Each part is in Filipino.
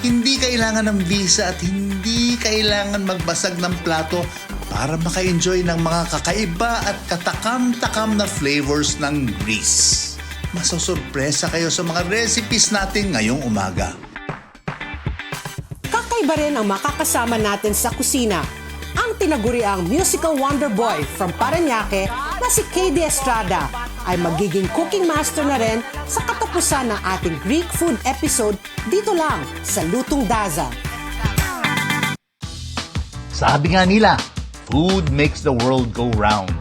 Hindi kailangan ng visa at hindi kailangan magbasag ng plato para maka-enjoy ng mga kakaiba at katakam-takam na flavors ng Greece. Masosurpresa kayo sa mga recipes natin ngayong umaga. Kakaiba rin ang makakasama natin sa kusina. Ang tinaguriang musical wonder boy from Parañaque na si KD Estrada ay magiging cooking master na rin sa katapusan ng ating Greek food episode dito lang sa Lutong Daza. Sabi nga nila, food makes the world go round.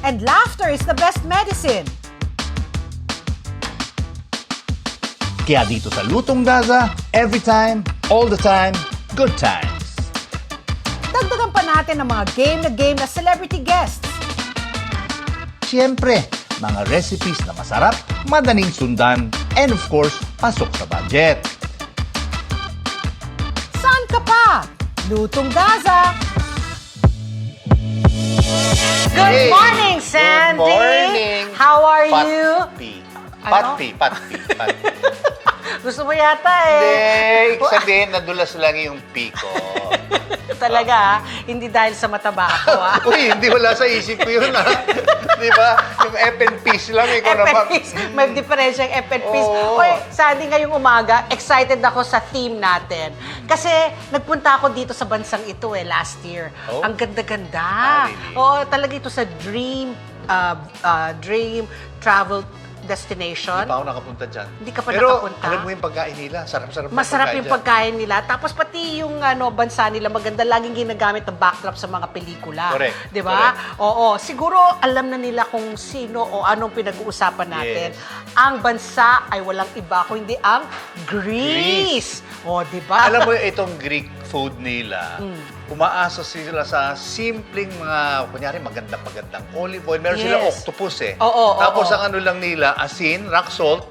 And laughter is the best medicine. Kaya dito sa Lutong Daza, every time, all the time, good times. Dagdagan pa natin ang mga game na celebrity guests. Siyempre, mga recipes na masarap, madaling sundan, and of course, pasok sa budget. Saan ka pa? Lutong Daza! Good Hey! morning, Sandy! Good morning! How are you? Patpi. Gusto mo yata Hindi, sabihin, nadulas lang yung piko. Talaga, hindi dahil sa mataba ako, Uy, hindi wala sa isip ko yun, Di ba? Yung FNPs lang, ikaw naman. FNPs. May diferensya yung FNPs. Oo. Oy, Sandy, ngayong umaga, excited ako sa theme natin. Kasi nagpunta ako dito sa bansang ito last year. Oh? Ang ganda-ganda. Really? Oo, talaga ito sa dream travel destination. Hindi pa ako nakapunta dyan. Hindi ka pa Pero, nakapunta? alam mo yung pagkain nila, sarap-sarap Masarap yung dyan. pagkain nila. Tapos pati yung bansa nila, maganda laging ginagamit ng backdrop sa mga pelikula. Correct. 'Di ba? Oo. Siguro alam na nila kung sino o anong pinag-uusapan natin. Yes. Ang bansa ay walang iba kundi ang Greece. O, 'di ba? Alam mo, itong Greek food nila, umaasa sila sa simpleng mga, kunyari, magandang olive oil. Meron sila Yes. octopus Oo, Tapos oo. ang ano lang nila, asin, rock salt,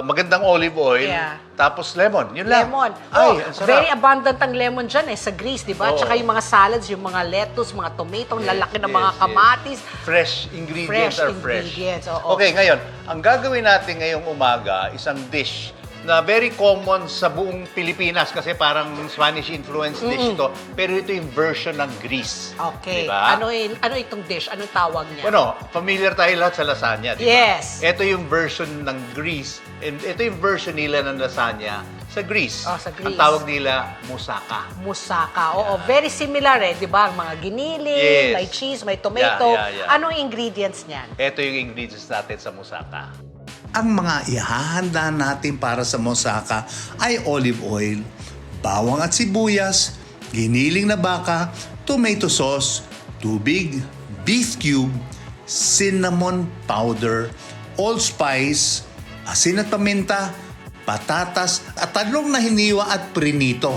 magandang olive oil, Yeah. tapos lemon. Yun lang. Lemon. Ay, ang sarap. Very abundant ang lemon dyan sa Greece, di ba? Oo. Tsaka yung mga salads, yung mga lettuce, mga tomato, ang lalaki ng mga Yes, kamatis. Fresh ingredients Fresh are fresh. ingredients, oo. Okay, ngayon, ang gagawin natin ngayong umaga, isang dish na very common sa buong Pilipinas kasi parang Spanish influence dish ito, pero ito yung version ng Greece. Okay. Diba? Ano itong dish? Anong tawag niya? Ano, familiar tayo lahat sa lasagna, di ba? Yes. Ito yung version ng Greece, and ito yung version nila ng lasagna sa Greece. Oh, sa Greece. Ang tawag nila moussaka. Moussaka. Oo, very similar di ba? Ang mga giniling, Yes. may cheese, may tomato. Yeah. Anong ingredients niyan? Ito yung ingredients natin sa moussaka. Ang mga ihahanda natin para sa moussaka ay olive oil, bawang at sibuyas, giniling na baka, tomato sauce, tubig, beef cube, cinnamon powder, allspice, asin at paminta, patatas at talong na hiniwa at prinito.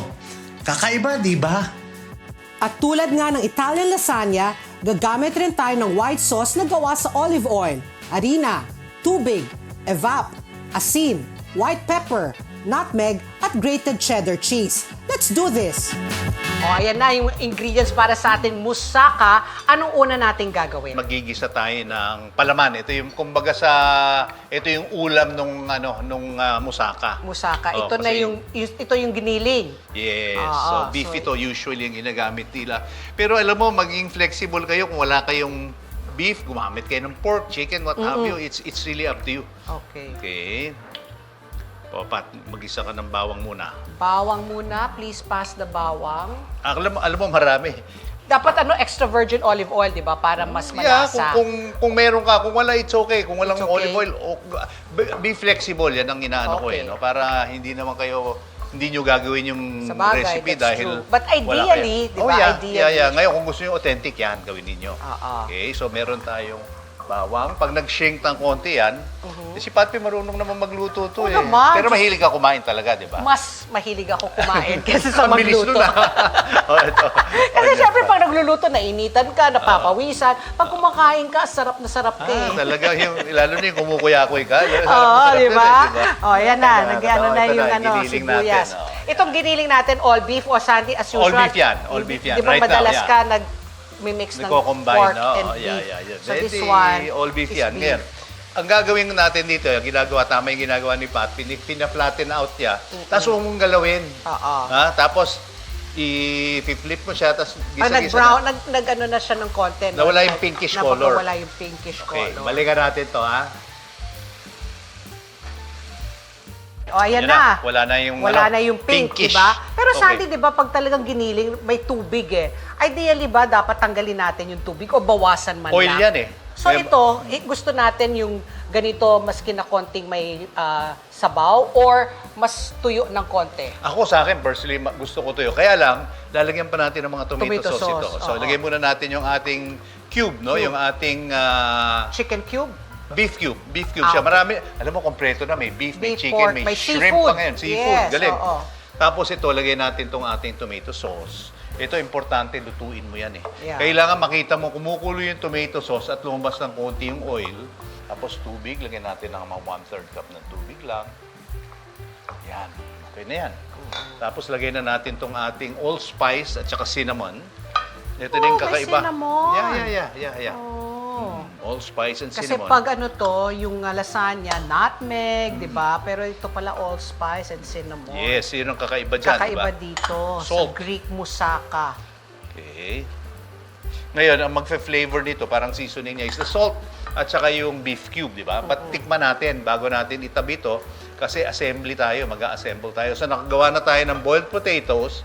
Kakaiba, di ba? At tulad nga ng Italian lasagna, gagamit rin tayo ng white sauce na gawa sa olive oil, harina, tubig, evap, asin, white pepper, nutmeg, at grated cheddar cheese. Let's do this! O, ayan na yung ingredients para sa ating moussaka. Anong una nating gagawin? Magigisa tayo ng palaman. Ito yung kumbaga ito yung ulam nung moussaka. Moussaka. Oh, Ito na kasi- ito yung giniling. Yes. Oo, So, beef so- ito usually yung ginagamit nila. Pero alam mo, maging flexible kayo kung wala kayong beef, gumamit kayo ng pork, chicken, what have you. It's really up to you. Okay. Okay. O, Pat, mag-isa ka ng bawang muna. Bawang muna. Please pass the bawang. Alam mo, marami. Dapat extra virgin olive oil, di ba? Para mas Yeah, malasa. kung meron ka, kung wala, it's okay. Kung walang It's okay. olive oil, be flexible. Yan ang inaano ko Okay. no? Para hindi nyo gagawin yung Sa bagay, recipe that's dahil true. But wala ideally, kayo. di ba? Oh, yeah, Ideally. yeah. Ngayon, kung gusto nyo authentic yan, gawin ninyo. Oo. Okay, so meron tayong bawang. Pag nag-shrink ng konti yan, si Patpi marunong naman magluto to Oo naman. Pero mahilig ka kumain talaga, di ba? Mas mahilig ako kumain kaysa sa Ang bilis magluto. nun, oh, ito. Kasi syempre pag nagluluto, nainitan ka, napapawisan. Pag kumakain ka, sarap na sarap ka Talaga yung, lalo na yung kumukuya-kuy ka. Oo, di ba? O, yan na. Ito Nagyano na ito yung giniling sibuyas. natin, oh. Itong giniling natin, all beef o Sandy, as usual. All beef yan, all beef yan. Di ba Right now, madalas yeah. ka nag-mix ng Nagko-combine, pork no? and beef. Yeah. So this Edi, one all beef is yan. beef. Ngayon, ang gagawin natin dito, yung ginagawa, tama yung ginagawa ni Pat, pina-flatten out niya, tapos huwag mong galawin. Oo. Ha? Tapos, i-flip mo siya, tapos Pag gisa-gisa nag-brown, na. nag-ano na siya ng konti. no? Nawala yung pinkish color. Nawala yung pinkish Okay, color. balikan natin to, ha? O, ayan Yan na. Wala na yung, Wala na yung pink, pinkish. diba? Pero Okay. Sandy, diba, pag talagang giniling, may tubig eh. Ideally ba, dapat tanggalin natin yung tubig o bawasan man Oil lang? yan eh. So Kaya- ito, gusto natin yung ganito, maski na konting may sabaw or mas tuyo ng konti? Ako sa akin, personally, gusto ko to yun. Kaya lang, lalagyan pa natin ng mga tomato, Tomato sauce, sauce, ito. So, oo. lagyan muna natin yung ating cube, no? Yung ating Chicken cube? beef cube. Beef cube Ah, siya. okay. Marami, alam mo, kompleto na. May beef, may Beef, chicken, pork, may may shrimp seafood. pa ngayon. Seafood, Yes, galing. oo. Tapos ito, lagyan natin tong ating tomato sauce. Ito, importante, lutuin mo yan eh. Yeah. Kailangan makita mo, kumukulo yung tomato sauce at lumabas ng konti yung oil. Tapos tubig, lagyan natin ng mga 1/3 cup ng tubig lang. Yan. Okay na yan. Tapos lagyan na natin tong ating allspice at saka cinnamon. Ito din Oh, may kakaiba. cinnamon. Yeah. Oh. Allspice and Kasi cinnamon. pag ano to, yung lasagna, nutmeg, di ba? Pero ito pala allspice and cinnamon. Yes, yun ang kakaiba dyan, Kakaiba diba? dito Salt. sa Greek moussaka. Okay. Ngayon, ang magfe-flavor nito, parang seasoning niya is the salt at saka yung beef cube, di ba? But tikman natin bago natin itabi ito kasi assembly tayo, mag-a-assemble tayo. So nakagawa na tayo ng boiled potatoes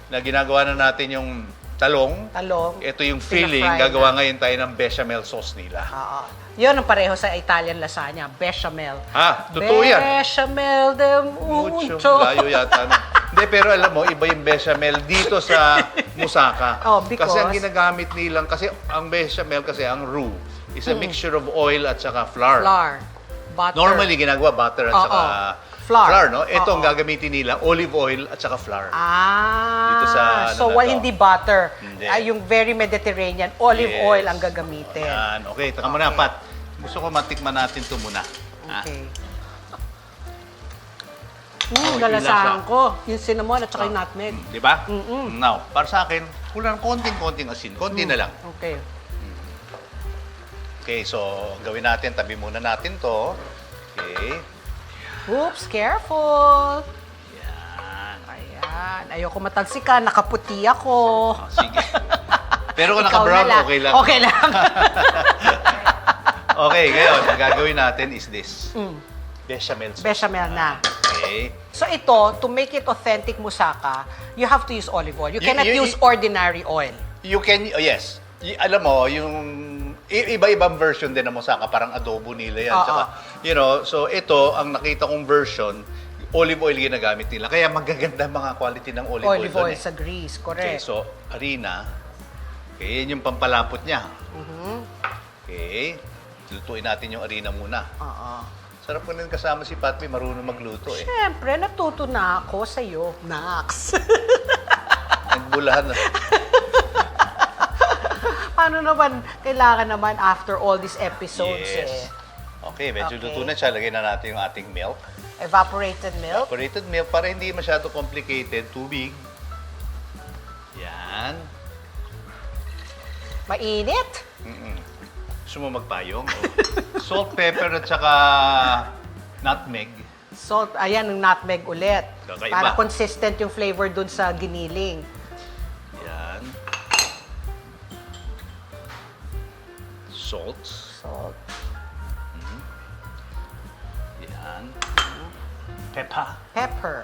na ginagawa na natin yung talong. Talong. Ito yung filling, Pina-fry gagawa na. ngayon tayo ng bechamel sauce nila. Oo. Yun ang pareho sa Italian lasagna, bechamel. Totoo yan. Bechamel de mucho. Layo yata. No? Hindi, pero alam mo, iba yung bechamel dito sa moussaka. Oh, because- Kasi ang ginagamit nilang, kasi ang bechamel, kasi ang roux, is a mixture of oil at saka flour. Flour. Butter. Normally, ginagawa butter at Oo. saka Flour. no? Ito ang Oo. gagamitin nila, olive oil at saka flour. Ah, Dito sa ano so na to. hindi butter. Hindi. Ay, yung very Mediterranean, olive Yes. oil ang gagamitin. Yan. Okay, taka muna, Okay. Pat. Gusto ko matikman natin ito muna. Ah. Okay. yung Galasahan lasa. ko. Yung cinnamon at saka yung nutmeg. Di ba? Now, para sa akin, kulang konting-konting asin. Konti na lang. Okay. Okay, so gawin natin, tabi muna natin to. Okay. Oops, careful. Yan. Ayan. Ayoko matalsikan. Nakaputi ako. Oh, sige. Pero kung Ikaw naka-brown, na lang. okay lang. Okay lang. Okay, ngayon, ang gagawin natin is this. Bechamel sauce. Bechamel na. Okay. So ito, to make it authentic moussaka, you have to use olive oil. You cannot use ordinary oil. You can, oh, yes. Alam mo, yung iba-ibang version din ng moussaka, parang adobo nila yan. Oo. Tsaka, you know, so ito, ang nakita kong version, olive oil ginagamit nila. Kaya magaganda mga quality ng olive oil. Olive dun oil eh. sa grease, Okay, correct. so, harina. Okay, yan yung pampalapot niya. Okay. Lutuin natin yung harina muna. Oo. Sarap ko rin kasama si Patmi, marunong magluto eh. Siyempre, natuto na ako sa'yo. Nax. Nagbulahan na. Paano naman, kailangan naman after all these episodes Yes. Okay, medyo Okay. luto na siya. Lagyan na natin yung ating milk. evaporated milk. Evaporated milk para hindi masyado complicated. Tubig. Yan. Mainit. Gusto mo magpayong? Salt, pepper at saka nutmeg. Salt, ayan, yung nutmeg ulit. Kakaiba. Para consistent yung flavor dun sa giniling. Yan. Salt. Salt. Yan. Pepper. Pepper.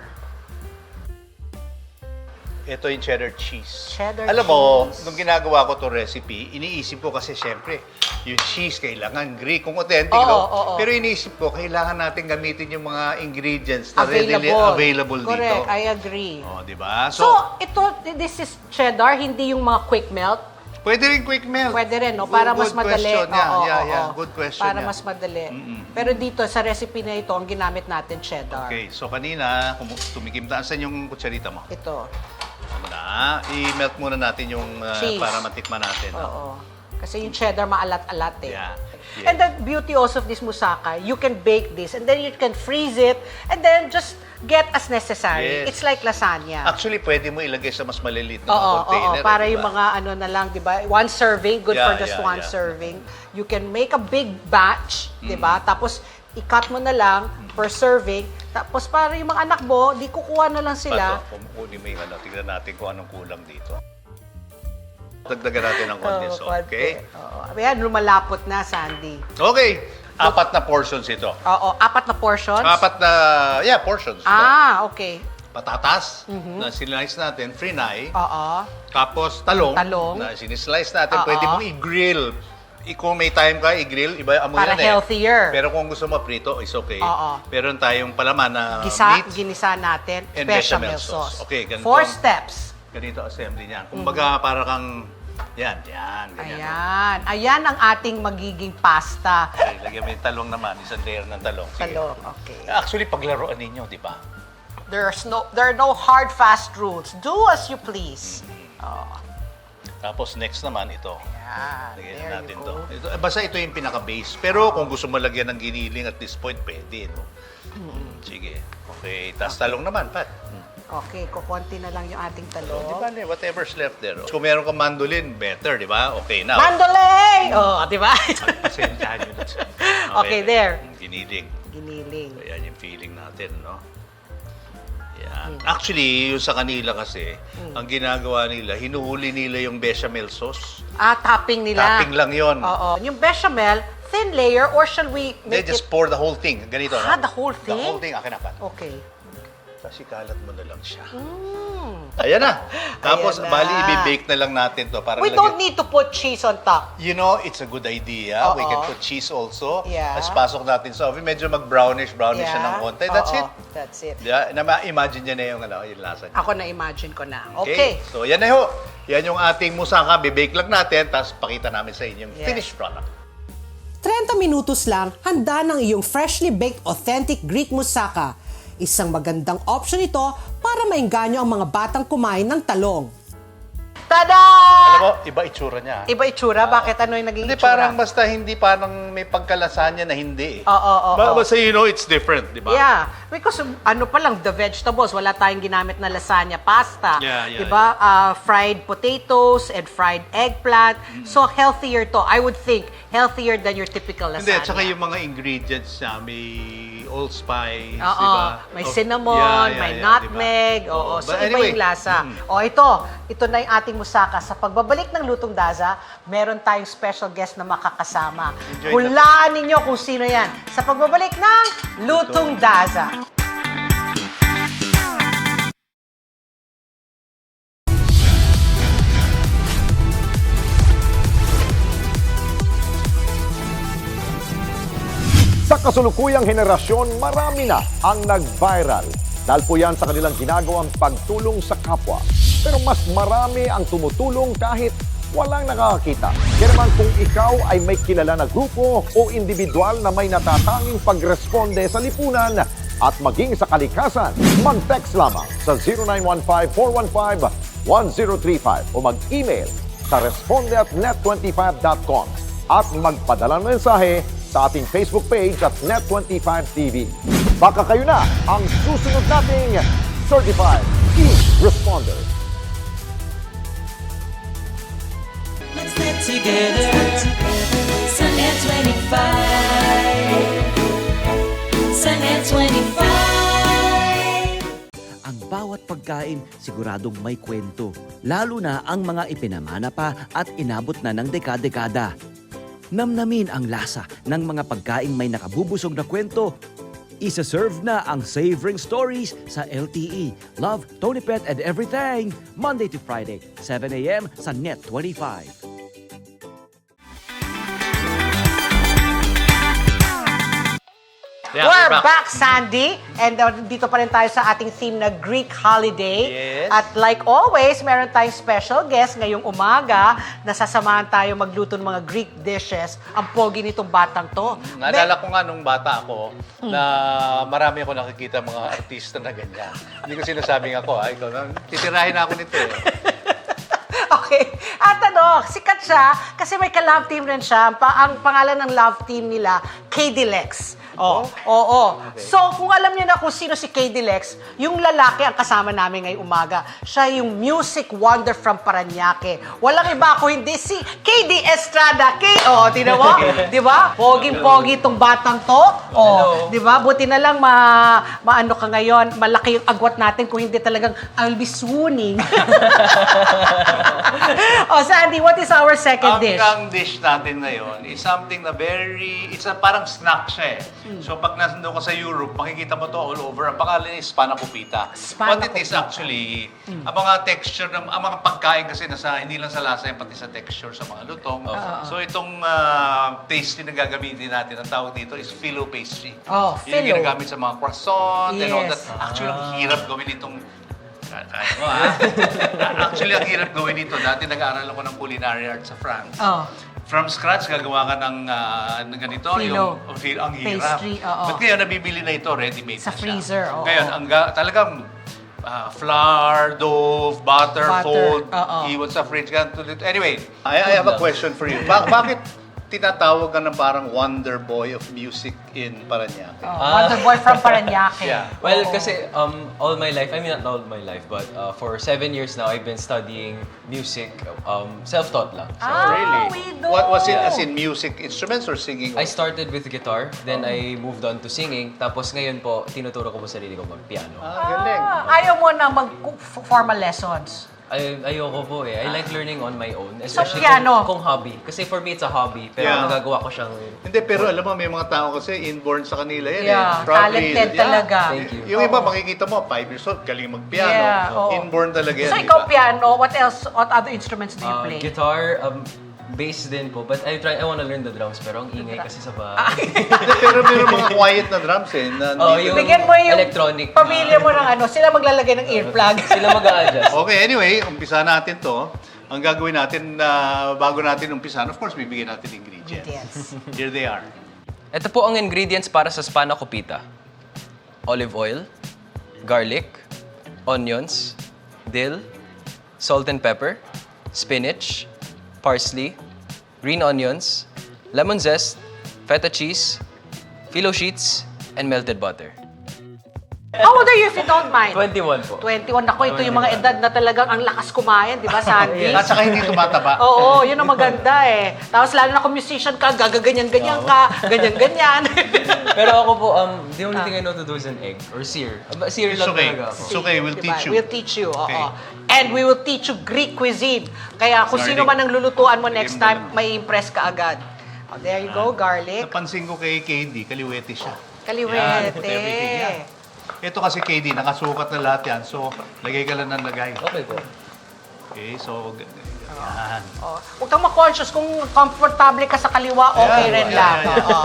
Ito yung cheddar cheese. Cheddar Alam mo, cheese. nung ginagawa ko itong recipe, iniisip ko kasi syempre, yung cheese kailangan Greek, kung authentic, Oo, no? oo. Pero iniisip ko, kailangan natin gamitin yung mga ingredients na Available. readily available Correct, dito. I agree. Oh, di ba? So, ito, this is cheddar, hindi yung mga quick melt. pwede rin quick melt. Pwede rin, no? Para mas Good madali. question. Yeah, Oo, yeah, oo, yeah. oo. Good question. Para yeah. mas madali. Pero dito, sa recipe na ito, ang ginamit natin cheddar. Okay, so kanina, tumikim tayo. Saan yung kutsarita mo? Ito. Muna, i-melt muna natin yung Cheese. para matikman natin. no? Oo. Kasi yung cheddar maalat-alat eh. Yeah. And the beauty also of this moussaka, you can bake this and then you can freeze it and then just get as necessary. Yes. It's like lasagna. Actually, pwede mo ilagay sa mas maliliit na mga Oo, container. oo, para di yung ba? mga ano na lang, 'di ba? One serving, good Yeah, for just yeah, one yeah. serving. You can make a big batch, 'di ba? Tapos i-cut mo na lang per serving. Tapos para yung mga anak mo, di kukuha na lang sila. Pato, kunin mo yung ano, tignan natin kung anong kulang dito. Dagdagan natin ng konti Oo, salt, okay? Oo. Ayan, lumalapot na, Sandy. Okay, 4 na portions ito. Oo, 4 na portions. 4 na, portions. Okay. Patatas na slice natin, frinay. Oo. Tapos talong, Talong. na sinislice natin. Oo. Pwede mong i-grill. Kung may time ka, i-grill, iba amoy Para yan healthier. Pero kung gusto mo prito, is okay. Oo. Meron tayong palaman na meat. Ginisa natin, and bechamel bechamel sauce. sauce. Okay, ganito. 4 steps. Ganito assembly niyan. Kumbaga, para kang, yan, ganyan. Ayan ang ating magiging pasta. Okay, lagyan mo yung talong naman, isang layer ng talong. Sige. Talong, okay. Actually, paglaruan ninyo, di ba? There are no hard, fast rules. Do as you please. Oh, Tapos next naman ito. yeah. Lagyan There na natin you to. go. Basta ito yung pinaka-base. Pero kung gusto mo lagyan ng giniling at this point, pwede. No? Sige. Okay. Tapos talong naman, Pat. Okay, kukunti na lang yung ating Di talong. ba, whatever's left there. oh. Kung meron kang mandolin, better, di ba? Okay, now. Mandolay! Oh, di ba? Pasensyahan nyo na. Okay, there. Giniling. Giniling. Ayan yung feeling natin, no? Yan. Actually, yung sa kanila kasi, ang ginagawa nila, hinuhuli nila yung bechamel sauce. Topping nila. Topping lang yon. Oo. Yung bechamel, thin layer, or shall we They make just it... pour the whole thing. Ganito, no? The whole thing? The whole thing. Akin na, Pat. Okay. Kasi kalat mo na lang siya. Mm. Ayan na. Tapos, Ayan na. bali, i-bake na lang natin to. Para We don't need to put cheese on top. You know, it's a good idea. Oo. We can put cheese also. Yeah. Tapos pasok natin sa oven. Medyo mag-brownish siya ng konti. That's Oo, it. That's it. Yeah, na-imagine niya na yung lasa niya. Ako na-imagine ko na. Okay. So, yan na ho. Yan yung ating musaka. Bibake lang natin. Tapos pakita namin sa inyo yung Yes. finished product. 30 minutos lang, handa ng iyong freshly baked authentic Greek moussaka. Isang magandang option ito para maengganyo ang mga batang kumain ng talong. Tada! Alam mo, iba itsura niya. Iba itsura? Bakit ano yung naging Hindi, itsura? parang basta hindi parang may pagkalasanya na hindi. Oo. Basta you know it's different, di ba? Yeah, because ano pa lang, the vegetables, wala tayong ginamit na lasagna pasta. Yeah, diba? Fried potatoes and fried eggplant. So, healthier to. I would think, healthier than your typical lasagna. Hindi, at saka yung mga ingredients niya, may allspice, Oo, di ba? may Oh, cinnamon, yeah, may yeah, nutmeg, di ba? oo. So, But iba anyway, yung lasa. Ito na yung ating musaka. Sa pagbabalik ng Lutong Daza, meron tayong special guest na makakasama. Enjoy Hulaan ninyo kung sino yan. Sa pagbabalik ng Lutong Daza. Sa kasulukuyang henerasyon, marami na ang nag-viral. Dahil po yan sa kanilang ginagawang pagtulong sa kapwa. Pero mas marami ang tumutulong kahit walang nakakakita. Kaya naman kung ikaw ay may kilala na grupo o individual na may natatanging pagresponde sa lipunan at maging sa kalikasan, mag-text lamang sa 0915-415-1035 o mag-email sa responde@net25.com at magpadala ng mensahe sa ating Facebook page at Net25TV. Baka kayo na ang susunod nating Certified E-Responder. Let's get together. Sunday 25. Sunday 25. Ang bawat pagkain siguradong may kwento, lalo na ang mga ipinamana pa at inabot na ng dekada-dekada. Namnamin ang lasa ng mga pagkaing may nakabubusog na kwento. Isa-serve na ang Savoring Stories sa LTE. Love, Tony Pet and Everything. Monday to Friday, 7 a.m. sa Net 25. Yeah, We're back, Sandy. And dito pa rin tayo sa ating theme na Greek holiday. Yes. At like always, meron tayong special guest ngayong umaga na sasamahan tayo magluto ng mga Greek dishes. Ang pogi nitong batang to. Naalala ko nga nung bata ako na marami ako nakikita mga artista na ganyan. Hindi ko sinasabing ako, ikaw, titirahin ako nito eh. Okay. At sikat siya kasi may ka-love team rin siya. Ang pangalan ng love team nila, KD Lex. Oo. So, kung alam niyo na kung sino si KD Lex, yung lalaki ang kasama namin ngayong umaga. Siya yung music wonder from Parañaque. Walang iba ako hindi si KD Estrada. Tingnan mo? Di ba? Poging-pogi itong batang to. Di ba? Buti na lang maano ka ngayon. Malaki yung agwat natin kung hindi talagang I'll be swooning. Sandy, what is our second dish? Ang dish natin ngayon is something na it's a parang snack siya eh. So pag nandun ka sa Europe, makikita mo to all over. Ang pangalan is Spanakopita. What it is actually, ang mga texture, ang mga pagkain kasi hindi lang sa lasa yan, pati sa texture sa mga lutong. So itong pastry na gagamitin natin, ang tawag dito is phyllo pastry. Yun yung phyllo. ginagamit sa mga croissant and all that. Yes. Actually, ang hirap gawin itong Actually, ang hirap gawin ito. Dati nag-aaral ako ng culinary arts sa France. From scratch, gagawa ka ng ganito. Phyllo. Ang hirap. Pastry, But ngayon, nabibili na ito, ready-made Sa na siya. freezer, oo. Ngayon, talagang flour, dough, butter, fold, iwan sa fridge. Anyway, I have a question for you. Bakit tinatawag ka ng parang wonder boy of music in Parañaque? Wonder boy from Parañaque. Yeah. Well, kasi all my life, I mean not all my life, but for 7 years now, I've been studying music, self-taught lang. So, We do. What was it as in music instruments or singing? I started with guitar, then I moved on to singing, tapos ngayon po, tinuturo ko po sarili ko mag-piano. Galing. Ayaw mo na mag-formal lessons. Ayoko po eh. I like learning on my own, So, especially piano? kung hobby. Kasi for me, it's a hobby, pero Yeah. nagagawa ko siyang... Hindi, pero alam mo, may mga tao kasi inborn sa kanila yan Yeah, eh. Probably, talented talaga. Thank you. Yung iba, makikita mo, 5 years old, galing magpiano. Yeah, oo. Inborn talaga yan. So, di ikaw ba? piano, what else? What other instruments do you play? Guitar, bass din po, but I wanna learn the drums, pero ang ingay kasi sa bahay. Hindi, pero meron mga quiet na drums eh. Yung Bigyan mo yung electronic. pamilya mo ng sila maglalagay ng earplug. Sila mag-a-adjust. Okay, anyway, umpisa natin to. Ang gagawin natin, bago natin umpisan, of course, bibigyan natin ingredients. Here they are. Ito po ang ingredients para sa Spanakopita. Olive oil, garlic, onions, dill, salt and pepper, spinach, parsley, green onions, lemon zest, feta cheese, phyllo sheets, and melted butter. How old are you if you don't mind? 21 po. 21. Ako, ito yung mga edad na talagang ang lakas kumain, di ba, Sandy? At saka hindi tumataba. Oo, yun ang maganda eh. Tapos lalo na kung musician ka, gagaganyan-ganyan ka, ganyan-ganyan. Pero ako po, the only thing I know to do is an egg or sear. Sear It's lang okay. talaga ako. It's okay, we'll Diba? teach you. We'll teach you, oo. Okay. And we will teach you Greek cuisine. Kaya kung Garlic. sino man ang lulutuan mo next Lagyan mo time, na may impress ka agad. Oh, there you go, garlic. Napansin ko kay KD, kaliwete siya. Kaliwete. Yan, put everything yan. Ito kasi KD, nakasukat na lahat yan. So, lagay ka lang ng lagay. Okay po. Okay, so, yan. Oh, huwag kang ma-conscious kung comfortable ka sa kaliwa, okay Yan, rin yan, lang. yan. Oo.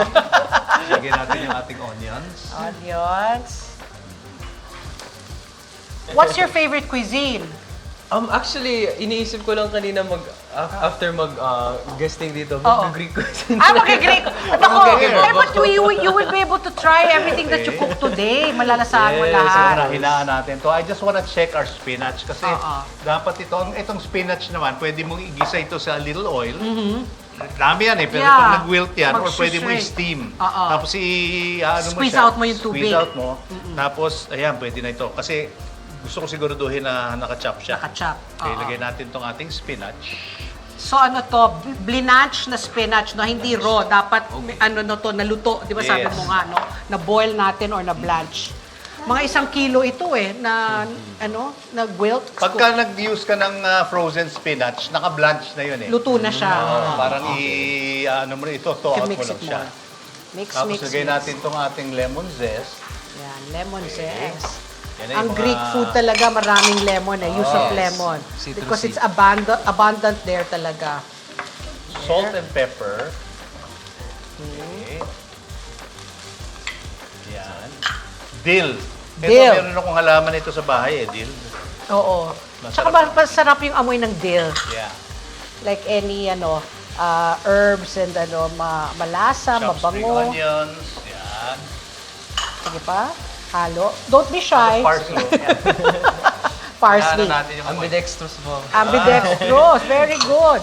Lagyan natin yung ating onions. Onions. What's your favorite cuisine? Actually, iniisip ko lang kanina after guesting dito, Oo. mag-Greek cuisine. Mag-Greek. Ako, Okay, but you will be able to try everything that you cook today. Malalasahan mo Yes, lahat. Hinaan natin to. I just wanna check our spinach kasi Oo. dapat itong spinach naman, pwede mong igisa ito sa little oil. Dami yan eh, pero Yeah. pag nag-wilt yan, or pwede mo Mag-shrink. i-steam. Oo. Tapos Squeeze siya. out mo yung tubig. Squeeze out mo. Tapos, ayan, pwede na ito. Kasi gusto ko siguraduhin na naka-chop siya. Naka-chop. Okay, Oo. lagay natin tong ating spinach. So ano to, blinach na spinach, no? Hindi raw. Dapat naluto. Di ba sabi Yes. mo nga, no? Na-boil natin or na-blanch. Mga 1 kilo ito na wilt. Pagka nag-use ka ng frozen spinach, naka-blanch na yun eh. Luto na siya. Parang ito-to out mo Mix lang it siya. more. Mix, Tapos mix, lagay mix. natin tong ating lemon zest. Yan, lemon zest. Yan ay Ang mga- Greek food talaga, maraming lemon use of lemon. Citrusy. Because it's abundant there talaga. Salt and pepper. Okay. Yan. Dill. Ito, Dill. meron akong halaman ito sa bahay dill. Oo. Masarap. Tsaka masarap yung amoy ng dill. Yeah. Like any herbs and malasa, Chopped spring mabango. onions. Yan. Sige pa. Halo. Don't be shy. Parsley. Yan. parsley. natin yung Ambidextrous po. Ambidextrous. Very good.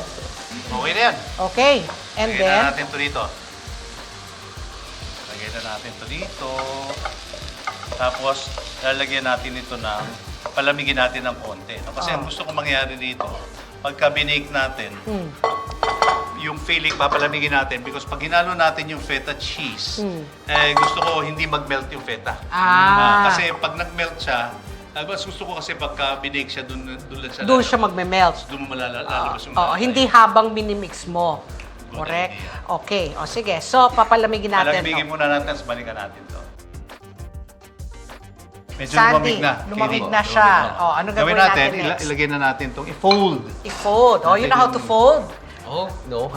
Okay na yan. Okay. And Lagyan na then, natin to dito. Lagyan na natin to dito. Tapos, lalagyan natin ito ng, palamigin natin ng konti. No? Kasi ang gusto kong mangyari dito, pagka binake natin, yung filling papalamigin natin because pag hinalo natin yung feta cheese, gusto ko hindi mag-melt yung feta. Kasi pag nag-melt siya, mas gusto ko kasi pagka binake siya doon siya magme-melt. Doon mo lalabas yung Oo, hindi habang minimix mo. Correct? Okay. O sige. So, papalamigin natin. Palamigin muna natin, tapos balikan natin to. Medyo Sandy, lumamig na. lumamig Katie. na siya. O, ano gagawin natin next? Ilagay na natin itong i-fold. I-fold. Oh, you know how to fold? Oh, no.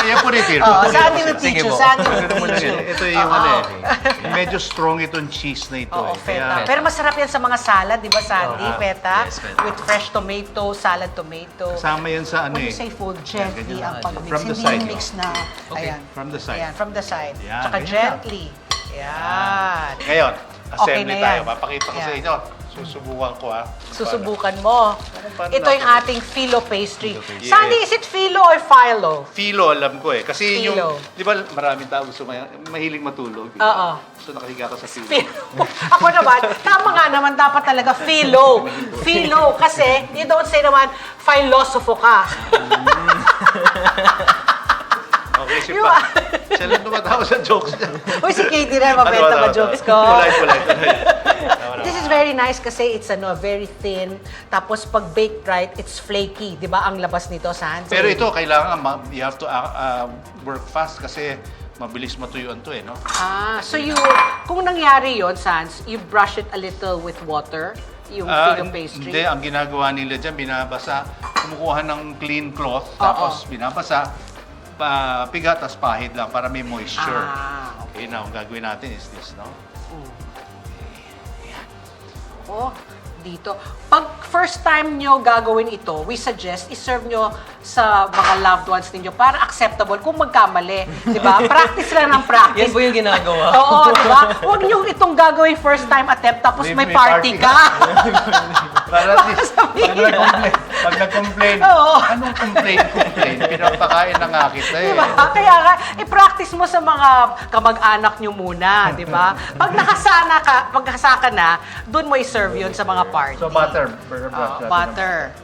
Yan po rin, Tir. Oh, Sandy will teach Sige you. po. Sandy will teach you. Ito yung ano eh. Medyo strong itong cheese na ito Oo, eh. feta. Pero masarap yan sa mga salad, di ba, Sandy? Feta. Yes, feta. With fresh tomato, salad tomato. Kasama yan sa ano When eh. you say fold, gently ang pag-mix. From the Hindi side, yung mix na. Ayan. From the side. Ayan, from the side. Yan, Tsaka ganyan. gently. Ayan. Ngayon, Okay assembly na yan. tayo. Papakita ko sa Yan. inyo. Susubukan ko ha. Susubukan mo. paano Ito yung natin? ating phyllo pastry. pastry. Sandy, is it phyllo or phyllo? Philo, alam ko eh. Kasi Philo. yung, di ba maraming tao gusto mahilig matulog. Oo. So nakahiga ka sa philo. Phyllo. Ako naman, tama nga naman, dapat talaga phyllo. Phyllo. Kasi, you don't say naman, philosopho ka. Okay, si Yung- Pa. Siya lang tumatawa sa jokes niya. Uy, si Katie rin, mabenta ba jokes ko? Polite. This is very nice kasi it's very thin. Tapos pag baked right, it's flaky. Di ba ang labas nito, Sandy? Pero ito, kailangan, you have to work fast kasi mabilis matuyuan to eh, no? So kung nangyari yon, Sans, you brush it a little with water, yung phyllo pastry. Hindi, ang ginagawa nila dyan, binabasa, kumukuha ng clean cloth, tapos binabasa, piga, tapos pahid lang para may moisture. Okay, now, ang gagawin natin is this, no? Oh, dito. Pag first time nyo gagawin ito, we suggest iserve nyo sa mga loved ones ninyo para acceptable kung magkamali. Di ba? Practice lang ng practice. Yan po yung ginagawa. Oo, di ba? Huwag nyo itong gagawin first time attempt tapos may party ka. Para at least, pag nag-complain, Oo. anong complain? Pinapakain na nga kita eh. Di ba? Kaya nga, i-practice mo sa mga kamag-anak nyo muna, di ba? Pag nakasaka na, doon mo i-serve yun sa mga party. So butter. Butter.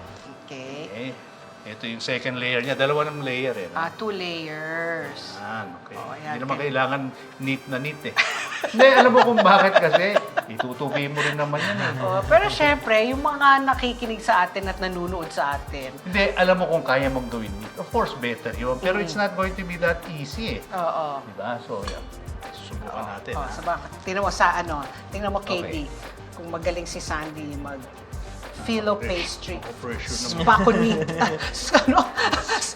Okay. Okay. Ito yung second layer niya. Dalawa ng layer eh. 2 layers. Okay. Oh, ayan. Hindi naman kailangan neat na neat eh. Hindi, alam mo kung bakit kasi. Itutupi mo rin naman yan eh. Pero syempre, yung mga nakikinig sa atin at nanunood sa atin, Hindi, alam mo kung kaya mong gawin neat. Of course, better yun. Pero it's not going to be that easy eh. oo. Diba? So, yan. Subukan natin. Oh, tingnan mo tingnan mo, Katie, kung magaling si Sandy mag phyllo pastry. Pressure naman. Spaconita.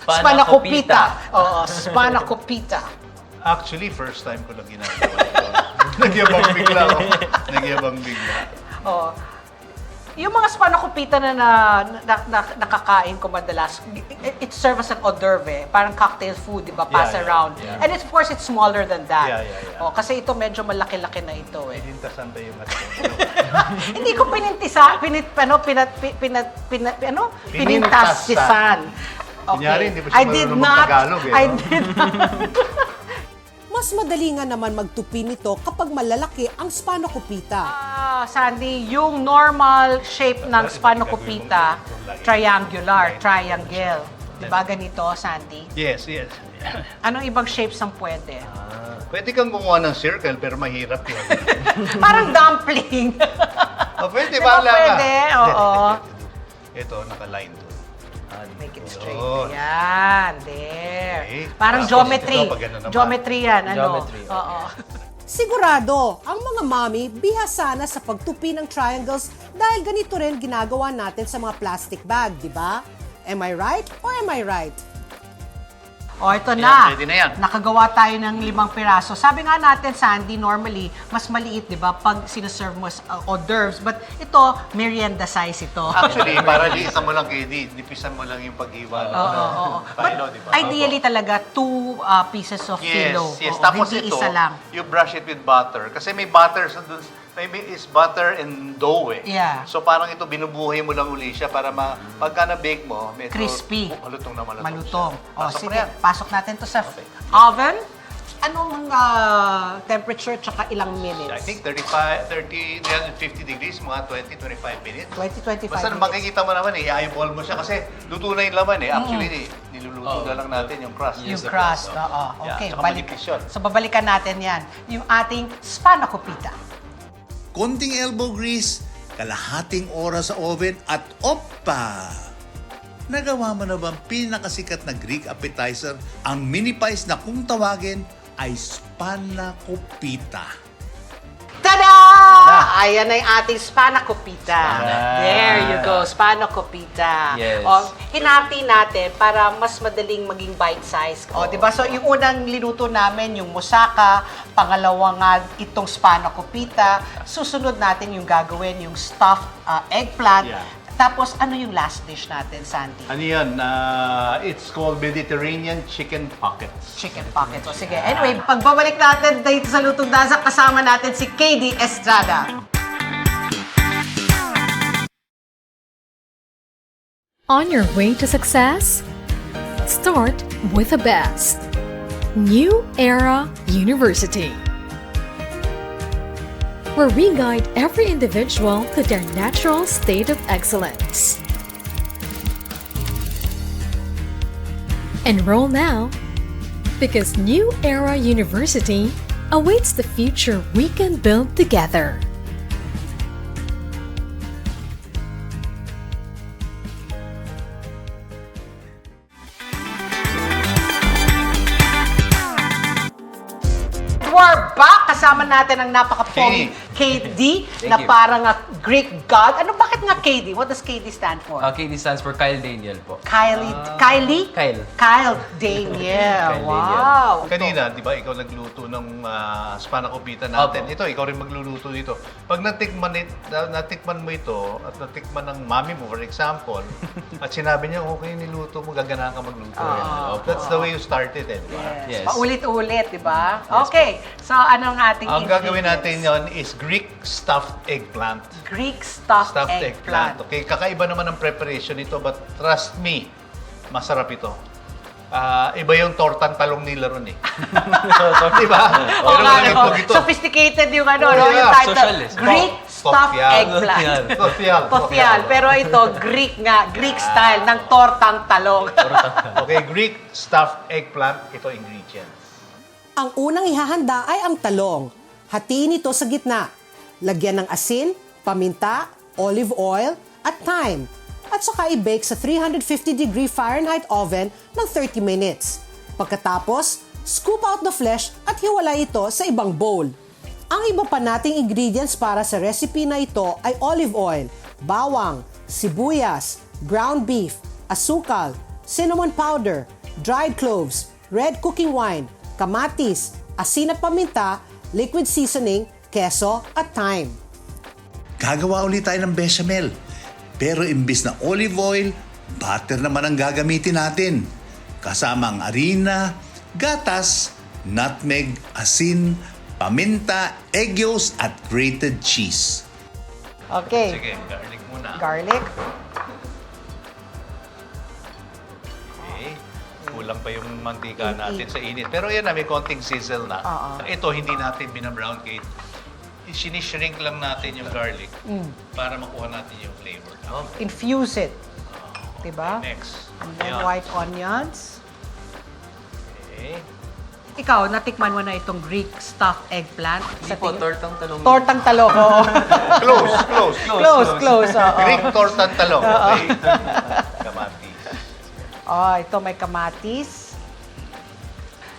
Spanakopita. Oo, spanakopita. Actually, first time ko lang ginagawa ito. Nagyabang bigla ako. Nagyabang bigla. Oh. Yung mga spanakopita na nakakain ko madalas, it serves as an hors d'oeuvre, parang cocktail food, di ba? Pass Yeah, yeah, around. yeah. And of course, it's smaller than that. Yeah. Oh, kasi ito medyo malaki-laki na ito eh. Hinintasan tayo yung Hindi ko pinintasisan. Kunyari, hindi pa siya marunong mag-Tagalog eh, I no? did not. Mas madali nga naman magtupi nito kapag malalaki ang spanakopita. Sandy, yung normal shape ng spanakopita, triangle. Di ba ganito, Sandy? Yes. Anong ibang shapes ang pwede? Pwede kang gumawa ng circle, pero mahirap yun. Parang dumpling. Pwede, Di ba bahala ka. pwede? Oo. Ito, naka-line to. Make it straight. Yun. Ayan, there. Okay. Parang Tapos geometry. ito, pag ganun naman. Geometry yan, ano? Geometry, okay. Oo. Sigurado, ang mga mami bihasa na sa pagtupi ng triangles dahil ganito rin ginagawa natin sa mga plastic bag, di ba? Am I right or am I right? O, ito na. Ayan, pwede na yan. Nakagawa tayo ng 5 piraso. Sabi nga natin, Sandy, normally, mas maliit, di ba, pag sinaserve mo as hors d'oeuvres. But ito, merienda size ito. Actually, para liisan mo lang, KD, nipisan mo lang yung pag-iwa. Oo. Phyllo, But di ba? ideally talaga, 2 pieces of phyllo. Yes. Oo, Tapos hindi ito, isa lang. you brush it with butter. Kasi may butter sa dun maybe is butter and dough eh. Yeah. So parang ito binubuhay mo lang uli siya para pagka na-bake mo, medyo Crispy. Malutong na malutong. Malutong. siya. O, Pasok mo sige. yan. Pasok natin to sa Okay. oven. Anong temperature tsaka ilang minutes? I think 350 degrees, mga 20-25 minutes. 20-25 Basta minutes. makikita mo naman i-eyeball mo siya kasi luto na yung laman eh. Actually, niluluto na lang natin yung crust. Yung crust, oo. Yeah, Okay, tsaka balik. manipis yun. So, babalikan natin yan. Yung ating spanakopita. Konting elbow grease, kalahating oras sa oven at oppa! Nagawa mo na bang pinakasikat na Greek appetizer, ang mini pies na kung tawagin ay spanakopita? Tada! Ayan na yung ating spanakopita. There you go, spanakopita. Yes. O, hinati natin para mas madaling maging bite size. O, di ba? So, yung unang linuto namin, yung moussaka, pangalawa nga itong spanakopita, susunod natin yung gagawin, yung stuffed eggplant. Yeah. Tapos, ano yung last dish natin, Sandy? Ano yan? It's called Mediterranean chicken pockets. Chicken pocket. So, sige. Anyway, pagbabalik natin dito sa Lutong Dasak, kasama natin si KD Estrada. On your way to success? Start with the best. New Era University, where we guide every individual to their natural state of excellence. Enroll now, because New Era University awaits the future we can build together. We're back! Kasama natin ang napaka-pogi KD na you. parang Greek god. Ano, bakit nga KD? What does KD stand for? KD stands for Kyle Daniel po. Kylie? Kyle. Kyle Daniel. Kyle Wow. Kanina, di ba, ikaw nagluto ng spanakopita natin. Opo. Ito, ikaw rin magluluto dito. Pag natikman mo ito at natikman ng mami mo, for example, at sinabi niya, okay, niluto mo, gaganahan ka magluto. That's the way you started, eh, di ba? Yes. Paulit-ulit, di ba? Okay. So, anong ating Ang gagawin ingredients? natin yon is Greek stuffed eggplant. Greek stuffed eggplant. Okay, kakaiba naman ang preparation nito, but trust me, masarap ito. Iba yung tortang talong nila ron eh. Di ba? Oo Pero nga, walang no? ito. Sophisticated yung ano, Oh, no? yeah. Yung title. Socialist. Greek stuffed Tofial. eggplant. Tofial. Tofial. Pero ito, Greek nga. Greek style ng tortang talong. Okay, Greek stuffed eggplant, ito ingredients. Ang unang ihahanda ay ang talong. Hatiin ito sa gitna. Lagyan ng asin, paminta, olive oil, at thyme. At saka i-bake sa 350-degree Fahrenheit oven ng 30 minutes. Pagkatapos, scoop out the flesh at hiwalay ito sa ibang bowl. Ang iba pa nating ingredients para sa recipe na ito ay olive oil, bawang, sibuyas, ground beef, asukal, cinnamon powder, dried cloves, red cooking wine, kamatis, asin at paminta, liquid seasoning, keso at thyme. Gagawa ulit tayo ng bechamel. Pero imbis na olive oil, butter naman ang gagamitin natin. Kasama ang harina, gatas, nutmeg, asin, paminta, egg yolks at grated cheese. Okay. Sige, garlic muna. Garlic. Okay. Kulang pa yung mantika natin sa init. Pero yan na, may konting sizzle na. Ito, hindi natin binabrown cake. Sinishrink lang natin yung garlic para makuha natin yung flavor. Infuse it. Diba? Next. And then Ayan. white onions. Okay. Ikaw, natikman mo na itong Greek stuffed eggplant? Hindi po, tortang talong. Tortang talong, oo. Close, oo. Greek tortang talong. Okay. Kamatis. Oh, ito may kamatis.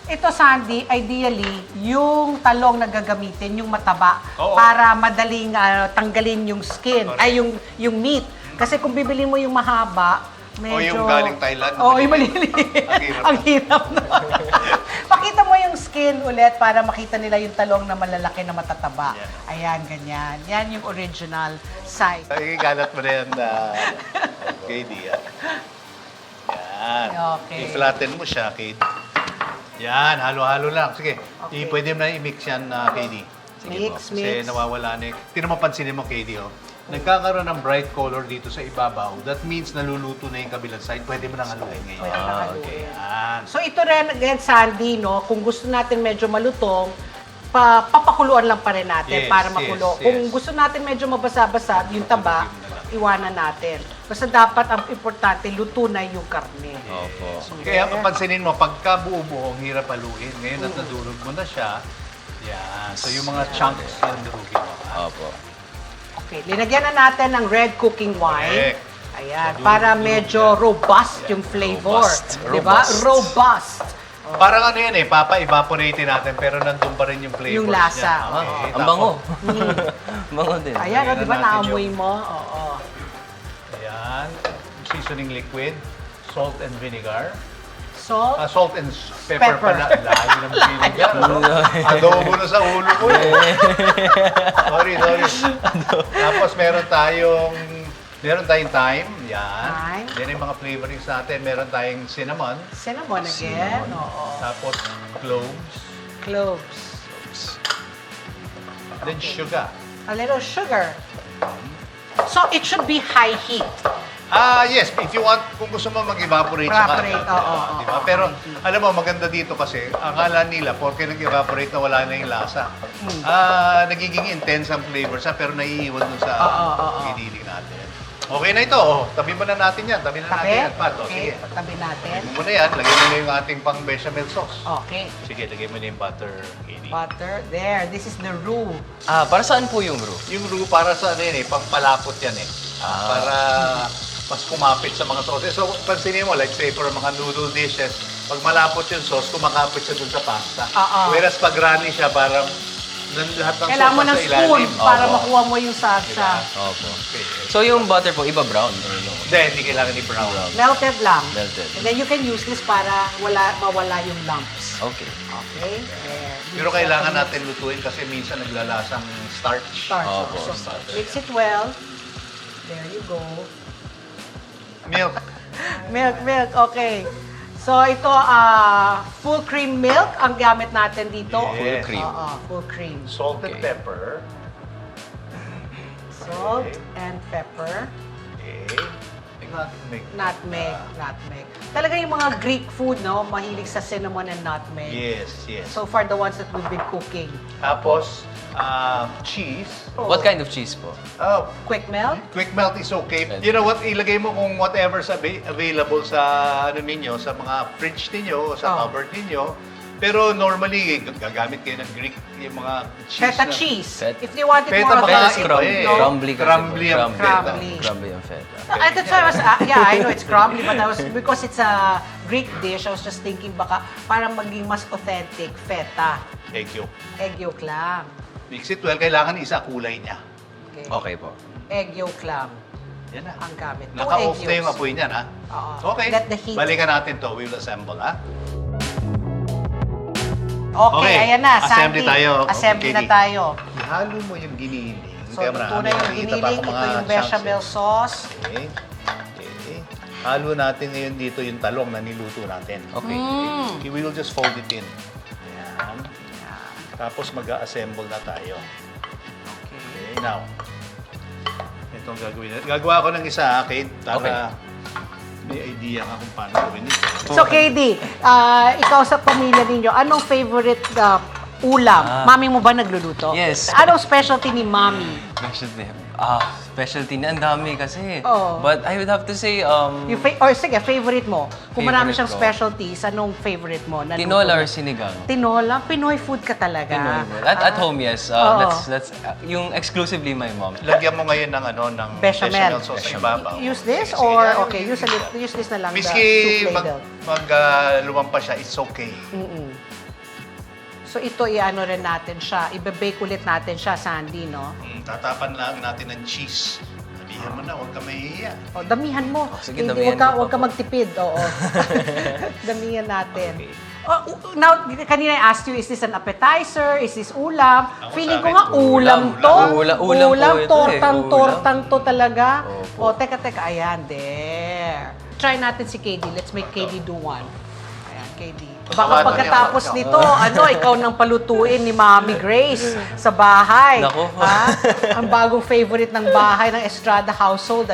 Ito, Sandy, ideally, yung talong na gagamitin, yung mataba, Oo. para madaling tanggalin yung skin, Correct. ay yung meat. Kasi kung bibili mo yung mahaba, medyo... yung galing Thailand. Oo, yung maliliit. Ang hirap. Ang hirap na. Pakita mo yung skin ulit para makita nila yung talong na malalaki na matataba. Yeah. Ayan, ganyan. Yan yung original size. Ay, galat mo na yan na KD. Yan. Okay. I-flatten mo siya, KD. Yan, halo-halo lang. Sige, pwede mo na i-mix yan, KD. Mix, Kasi mix. nawawala na mapansinin mo, Katie, oh. Nagkakaroon ng bright color dito sa ibabaw. That means naluluto na yung kabilang side. Pwede mo nang haluin ngayon. Pwede na haluin. Yan. So ito rin, again, Sandy, no? Kung gusto natin medyo malutong, papakuluan lang pa rin natin Yes, para yes, makulo. yes. Kung gusto natin medyo mabasa-basa, yung taba, iwanan natin. Basta dapat ang importante, luto na yung karne. Opo. Kaya papansinin mo, pagka buo-buo, ang hirap haluin. Ngayon at nadurog mo na siya, yan. So yung mga chunks, yan durugin mo. Opo. Okay, linagyan na natin ng red cooking wine. Correct. Ayan, So, para durug-durug medyo yan. robust yung flavor. Robust. Di ba? Robust. Parang ano yan eh, papa-evaporate natin pero nandun pa rin yung flavors Yung lasa. niya. Okay, Ang bango. Mm. Bango din. Ayan, Lagyan di ba na natin naamoy yung- mo? Oo. Ayan. Seasoning liquid, salt and vinegar. Salt. Salt and pepper, Pepper. pala. Layo ng vinegar. No? Adobo na sa ulo ko eh. sorry. Tapos meron tayong thyme. Yan. Thyme. Yan yung mga flavorings natin. Meron tayong cinnamon. Cinnamon again. Oo. Tapos cloves. Cloves. Then sugar. A little sugar. So, it should be high heat. Yes, if you want, kung gusto mo mag-evaporate siya Evaporate, oo, diba? oo. Pero, alam mo, maganda dito kasi, akala nila, porque nag-evaporate na wala na yung lasa. Nagiging intense ang flavor siya, pero naiiwan dun sa giniling natin. Okay na ito, oh. Tabi mo na natin yan. Tabi na natin Tabi? yan, Pat. Oh, Okay, sige. tabi natin. Lagyan mo na yan. Lagyan mo na yung ating pang bechamel sauce. Okay. Sige, lagyan mo na yung butter, Katie. Butter. There. This is the roux. Para saan po yung roux? Yung roux para sa ano yan eh, pang palapot yan eh. Para mas kumapit sa mga sauces. So, pansinin mo, like say for mga noodle dishes, pag malapot yung sauce, kumakapit siya dun sa pasta. Whereas pag runny siya, parang lahat ng Kailangan mo sauce ng sa spoon ilalim. para Opo. makuha mo yung salsa. Opo. Okay. So yung butter po, iba brown or no? Hindi kailangan i-brown. Melted lang. Melted. And then you can use this para mawala yung lumps. Okay. Okay? There. Pero kailangan natin lutuin kasi minsan naglalasang starch. Starch. Opo. So, mix it well. There you go. Milk. Milk. Okay. So, ito, full cream milk ang gamit natin dito. Yes. Full cream. Full cream. Salt and Okay. pepper. Salt and pepper. Okay. Nutmeg. Nutmeg. Talaga yung mga Greek food, no? Mahilig sa cinnamon and nutmeg. Yes. So far, the ones that we've been cooking. Tapos, cheese. What kind of cheese po? Oh, Quick melt? quick melt is okay. You know what, ilagay mo kung whatever's available sa ano ninyo, sa mga fridge ninyo o sa cupboard ninyo. Pero normally, gagamit kayo ng Greek, yung mga cheese. Feta na- cheese. Feta. If you wanted Feta more of baka a... iba eh. no? Crumbly kasi po. Crumbly ang feta. Crumbly. Crumbly ang feta. That's why I was, yeah, I know it's crumbly, but because it's a Greek dish, I was just thinking baka parang maging mas authentic, feta. Egg yolk. Egg yolk lang. Mix it well, kailangan isa kulay niya. Okay. Okay po. Egg yolk lang Yan na. ang gamit. Two Naka-off egg na yung yolks. apoy niyan, ha? Oo. Okay. Let the heat- Balikan natin to. We will assemble, ha? Okay, ayan na. Assembly Sandy. tayo. Assembly na Okay, tayo. Ihalo mo yung giniling. So, ito na yung giniling. Ito yung bechamel sauce. Okay. Halo natin ngayon dito yung talong na niluto natin. Okay. We will just fold it in. Ayan. Tapos mag-assemble na tayo. Okay, now. Itong gagawin natin. Gagawa ko ng isa, Kate, para may idea ka kung paano gawin ito. So, KD, ikaw sa pamilya ninyo, anong favorite ulam? Mami mo ba nagluluto? Yes. Anong specialty ni Mami? Specialty na. Ang dami kasi. Oo. But I would have to say, Sige, favorite mo. Kung marami Favorite siyang ko. specialties, anong favorite mo? na tinola or luto? sinigang. Tinola? Pinoy food ka talaga. Pinoy food. At home, yes. Oo. That's yung exclusively my mom. Lagyan mo ngayon ng ng Bechamel. sauce sa ibabaw. Use this Sige, or, sige. okay, use this na lang, the Miski soup ladle. lumampas siya, it's okay. So ito, i-ano rin natin siya. Ibe-bake ulit natin siya, Sandy, no? Tatapan lang natin ng cheese. Sabihan mo na, huwag ka mahihiya. O, damihan mo. sige, Hindi, damihan huwag ko ka pa po. magtipid. Oo. Damihan natin. Okay. Oh, now, kanina I asked you, is this an appetizer? Is this ulam? Ako Feeling sa ko akin, nga ulam to. Ulam po ito eh. Tortang to talaga. Opo. O, teka. Ayan, there. Try natin si KD. Let's make KD do one. Ayan, KD. Baka pagkatapos nito, ikaw nang palutuin ni Mami Grace sa bahay. Nako. Ha? Ang bagong favorite ng bahay ng Estrada household,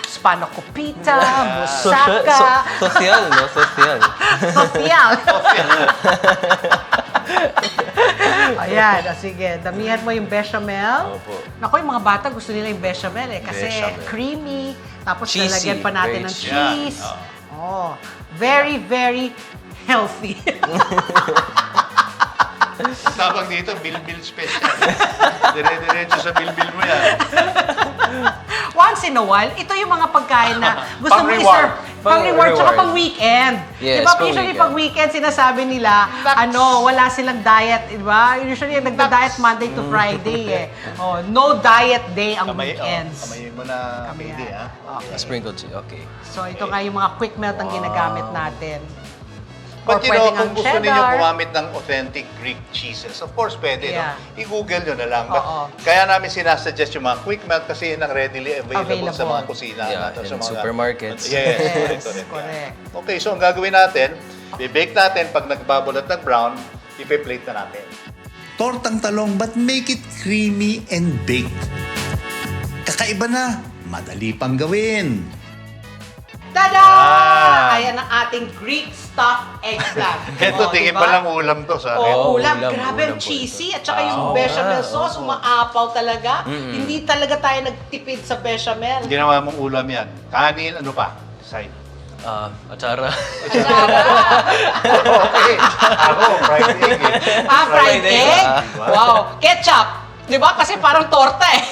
spanakopita, musaka. Social, no? Social. Social. Ayan, sige. Damihan mo yung bechamel. Opo. Naku, yung mga bata gusto nila yung bechamel kasi Bechamel. creamy. Tapos Cheesy. lalagyan pa natin ng Very cheese. Oh, very, very healthy. Tawag dito, Bilbil Special. Dire-diretso sa Bilbil mo yan. Once in a while, ito yung mga pagkain na gusto mo Pang-reward. i-serve. Pang-reward, tsaka Pang-reward. pang-weekend. Yes, diba? pang Usually, weekend. pag-weekend, sinasabi nila, wala silang diet, diba? Usually, nagda-diet Monday to Friday, no diet day ang weekends. Kamayin mo na, Katie, ha? Okay. Sprinkled cheese, okay. So, ito nga yung mga quick melt ang ginagamit natin. But Or you know, pwedeng kung ang gusto ninyo cheddar. gumamit ng authentic Greek cheeses, of course, pwede, Yeah. no? I-google nyo na lang. But Oo. kaya namin sinasuggest yung mga quick melt kasi yun ang readily available sa mga Available. kusina. Yeah, natin, sa in mga supermarkets. Yes, Yes, correct. correct. Okay, so ang gagawin natin, i-bake natin. Pag nagbabalot ng brown, ipe-plate na natin. Tortang talong but make it creamy and baked. Kakaiba na, madali pang gawin. Tada! Ah. Ayan ang ating Greek stuffed eggplant. Ito, tingin diba? pa lang ulam to sa akin. Oh, ulam, ulam. Grabe ang ulam po cheesy. At saka yung bechamel sauce, umaapaw talaga. Hindi talaga tayo nagtipid sa bechamel. Ginawa mong ulam yan. Kanin, ano pa? Side. Atsara. Okay. Ako, fried egg eh. Fried egg? Diba? Wow. Ketchup. Di ba? Kasi parang torta eh.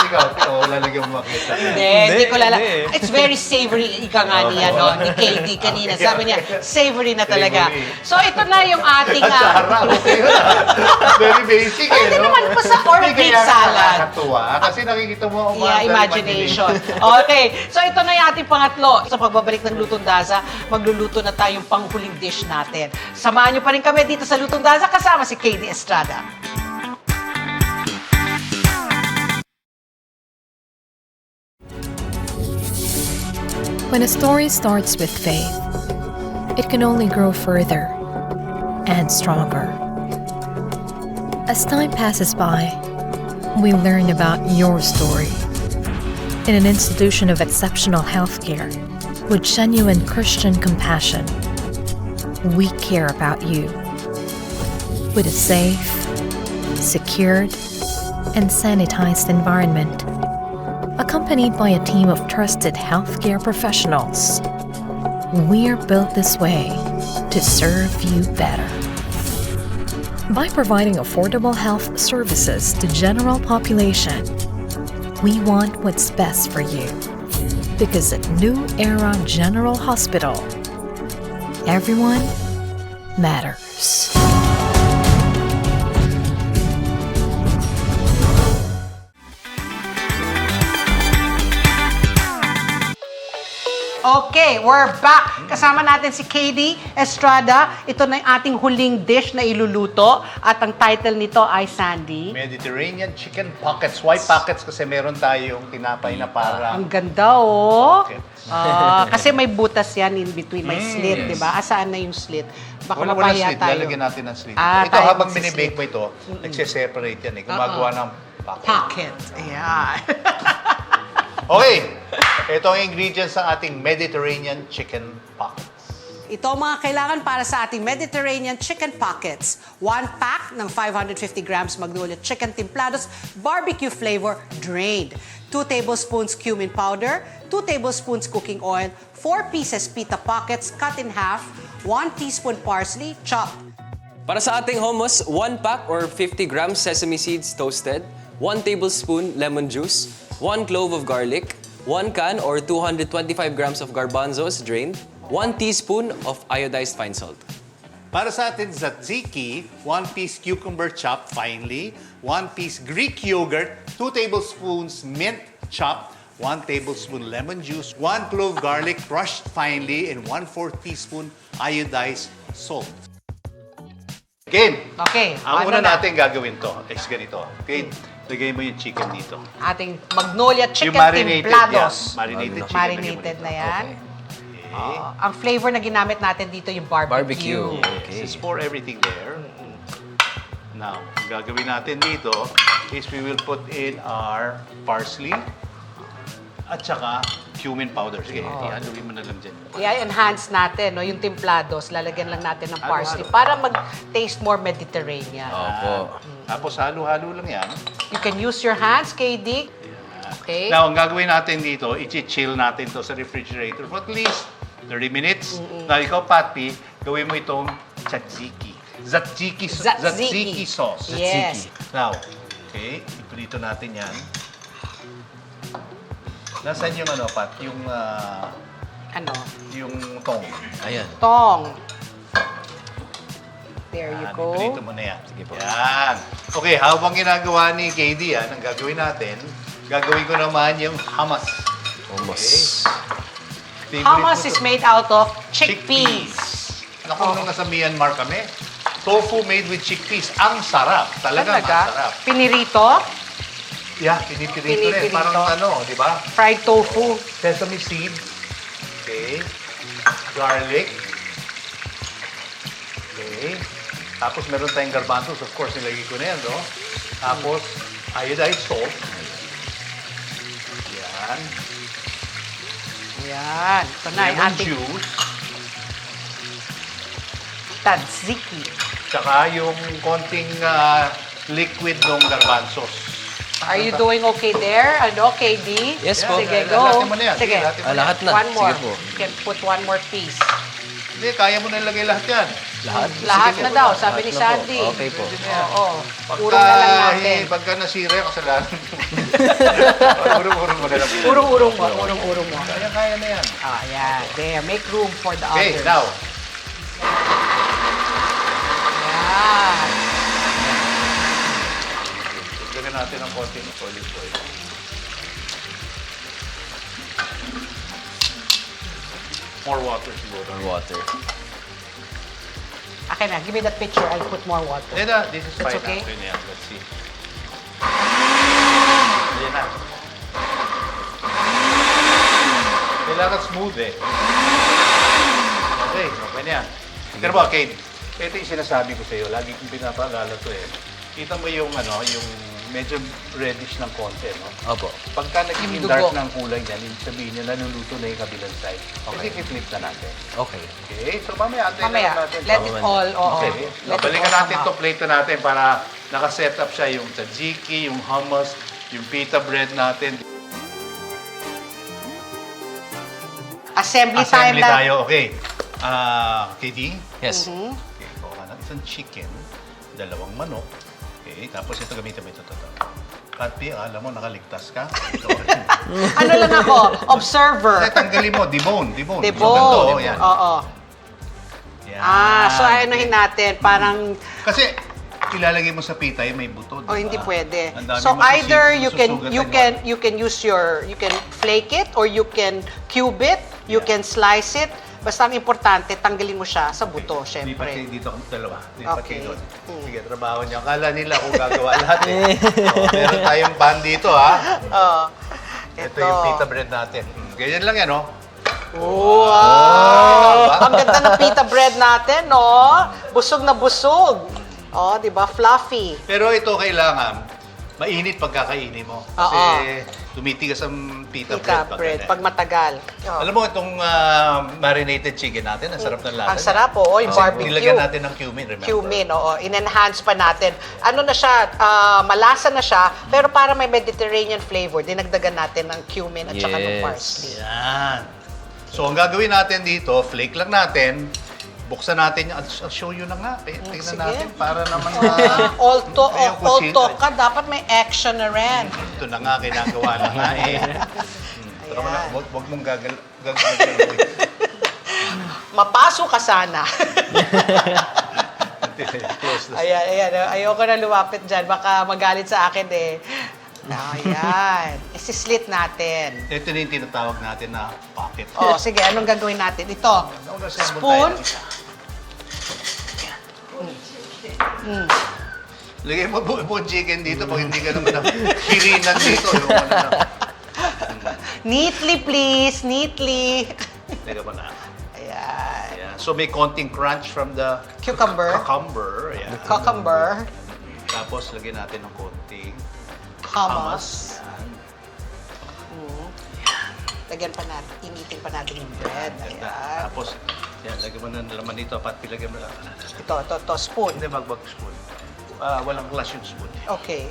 Ikaw, lalagyan mo makita. Hindi ko lala. hindi. It's very savory, ika nga niya, no? Ni KD kanina. Sabi niya, savory na talaga. Savory. So, ito na yung ating... At Sarah, okay yun. Very basic eh, Pwede no? naman po sa or Hindi, Greek kaya salad. nakakatuwa. Kasi nakikita mo ang Yeah, imagination. Okay, so ito na yung ating pangatlo. Sa pagbabalik ng Lutong Daza, magluluto na tayong panghuling dish natin. Samahan niyo pa rin kami dito sa Lutong Daza kasama si KD Estrada. When a story starts with faith, it can only grow further and stronger. As time passes by, we learn about your story. In an institution of exceptional healthcare, with genuine Christian compassion, we care about you. With a safe, secured, and sanitized environment, accompanied by a team of trusted healthcare professionals, we're built this way to serve you better. By providing affordable health services to general population, we want what's best for you. Because at New Era General Hospital, everyone matters. Okay, we're back. Kasama natin si KD Estrada. Ito na yung ating huling dish na iluluto. At ang title nito ay Sandy. Mediterranean chicken pockets. Why pockets? Kasi meron tayong tinapay na parang Ang ganda, oh. pockets. Kasi may butas yan in between. May slit, di ba? Asaan na yung slit? Baka Walang mapahiya slit. tayo. Lalagyan natin ng slit. Ah, Ito, tayo habang magsislit. binibake mo ito, nagse-separate yan eh. Gumagawa ng pocket. Pocket. Ayan. Okay. Ito ang ingredients ng ating Mediterranean chicken pockets. Ito ang mga kailangan para sa ating Mediterranean chicken pockets. 1 pack ng 550 grams Magnolia chicken templados, barbecue flavor, drained. 2 tablespoons cumin powder, 2 tablespoons cooking oil, 4 pieces pita pockets cut in half, 1 teaspoon parsley chopped. Para sa ating hummus, 1 pack or 50 grams sesame seeds toasted, 1 tablespoon lemon juice, 1 clove of garlic, 1 can or 225 grams of garbanzos drained, 1 teaspoon of iodized fine salt. Para sa atin tzatziki, 1 piece cucumber chopped finely, 1 piece Greek yogurt, 2 tablespoons mint chopped, 1 tablespoon lemon juice, 1 clove garlic crushed finely, and 1/4 teaspoon iodized salt. Game! Okay. Ang ano una na? natin gagawin to is ganito. Okay? Lagay mo yung chicken dito. Ating Magnolia chicken Yung marinated templados. yan. Marinated chicken. Marinated lagay mo na yan. Ang flavor na ginamit natin dito yung barbecue. Barbecue. Okay. Just pour everything there. Now, ang gagawin natin dito is we will put in our parsley at saka cumin powder. Sige, ihaluin mo na lang dyan. I-enhance natin, no, yung templados. Lalagyan lang natin ng parsley para mag-taste more Mediterranean. Opo. Tapos halo-halo lang yan. You can use your hands, KD. Okay. Now, ang gagawin natin dito, i-chill natin to sa refrigerator for at least 30 minutes. Now, ikaw, Patty, gawin mo itong tzatziki. Tzatziki sauce. Yes. Now, okay, iprito natin yan. Nasaan yung ano, Pat? Yung, Ano? yung tong. Ayan. Tong. There you Yan, go. iprito mo na yan. Sige po. Yan. Okay, habang ginagawa ni KD yan, ang gagawin natin, gagawin ko naman yung hummus. Hummus. Favorite Hummus mo is to. made out of chickpeas. Naku, nung nasa Myanmar kami, tofu made with chickpeas. Ang sarap. Talaga, ang sarap. Pinirito, Yeah, pinipirito rin. Pinipirito. Parang ano, di ba? fried tofu. Sesame seed. Okay. Garlic. Okay. Tapos meron tayong garbanzos. Of course, nilagay ko na yan, no? Tapos, iodized salt. Yan. Ayan. Ito na yung Lemon ating juice. tzatziki. Tsaka yung konting liquid ng garbanzos. Are you doing okay there? Ano, KD? Yes po. Sige, Lahatin go. mo na yan. Sige. Lahatin mo na Lahat yan. na. One more. Sige po. You can put one more piece. Hindi, kaya mo na ilagay lahat yan. Lahat? Lahat Sige na po. daw, sabi ni Lahat na po. Sandy. Okay po. Oo. Urong na lang natin. Pagka nasira, kasalanan. Urong-urong mo na lang. Urong-urong mo. Urong-urong mo. Kaya na yan. Ah, yeah. There. Make room for the Okay, others. now. Yan. Lagyan natin ng konting olive oil. More water siguro. Or water. Okay na, give me that picture. I'll put more water. Then, this is That's fine. okay? Okay na yan. Let's see. Ayan na. Kailangan smooth eh. Okay, okay na yan. Pero ba, Kate, ito yung sinasabi ko sa'yo. Lagi kong pinapaalala to eh. Kita mo yung, ano, yung medyo reddish ng konti, no? Opo. Pagka naging Yung dark dugo. ng kulay niyan, ibig sabihin niya, nanuluto na yung kabilang side. Okay. Kasi i-flip na natin. Okay. Okay, so mamaya, antayin Mamaya, na natin. let it all, oo. Okay, Let it balikan all natin come itong out. plate natin para nakaset up siya yung tzatziki, yung hummus, yung pita bread natin. Assembly time Assembly na. tayo, okay. KD? Yes. Okay, kuha ka ng isang chicken, dalawang manok. Okay, tapos ito gamitin mo ito. Katpi, alam mo, nakaligtas ka. Ito rin. Ano lang ako? Observer. Kasi tanggalin mo, debone. So, ganito, Debone. yan. Oo. Yan. So anuhin natin, parang, Kasi, ilalagay mo sa pita, yung may buto, diba? hindi pwede. Ang dami So masusi- either masusugatan you can use you can flake it or you can cube it, you can slice it. Basta ang importante, tanggalin mo siya sa buto, Lipat syempre. kayo dito kung dalawa. Lipat Okay. kayo doon. Sige, trabaho niyo. Akala nila kung gagawa lahat eh. Meron tayong pan dito ha. Oh. Ito yung pita bread natin. Ganyan lang yan, oh. Wow! Ang ganda ng pita bread natin, no? Busog na busog. Oh, di ba? Fluffy. Pero ito kailangan mainit pagkakainin mo. Kasi tumitigas ang pita Pita bread. bread, pag matagal. Oh. Alam mo, itong marinated chicken natin, ang sarap ng lasa. Ang sarap, oo. Yung Kasi barbecue. nilagyan natin ng cumin, remember? Cumin, oo. In-enhance pa natin. Ano na siya, malasa na siya, pero para may Mediterranean flavor, dinagdagan natin ng cumin at saka ng Yes. parsley. Yan. So, ang gagawin natin dito, flake lang natin, buksan natin, I'll show you na nga. Tingnan sige. natin para naman All talk Ayun, ka, dapat may action na rin. Ito na nga, ginagawa na nga eh. Pero Ayan. wag mong gagal. Mapasok ka sana. Close this. Ayan. Ayoko na lumapit dyan. Baka magalit sa akin eh. Ayan. Isislit natin. Ito na yung tinatawag natin na pocket. Oh, sige, anong gagawin natin? Ito, spoon. Lagay mo buong chicken dito pag hindi ka naman ng kirinan dito. Yung ano na. Neatly, please. Neatly. Teka pa na. So may konting crunch from the Cucumber. cucumber. Yan. Cucumber. Tapos lagyan natin ng konting Hummus. Yan. Lagyan pa natin, initin pa natin yung bread. Ganda. Ayan. Tapos, yan, lagyan mo na ng laman dito. Pati lagyan mo na. Ito, spoon. Hindi, spoon. Walang clash yung spoon. Okay.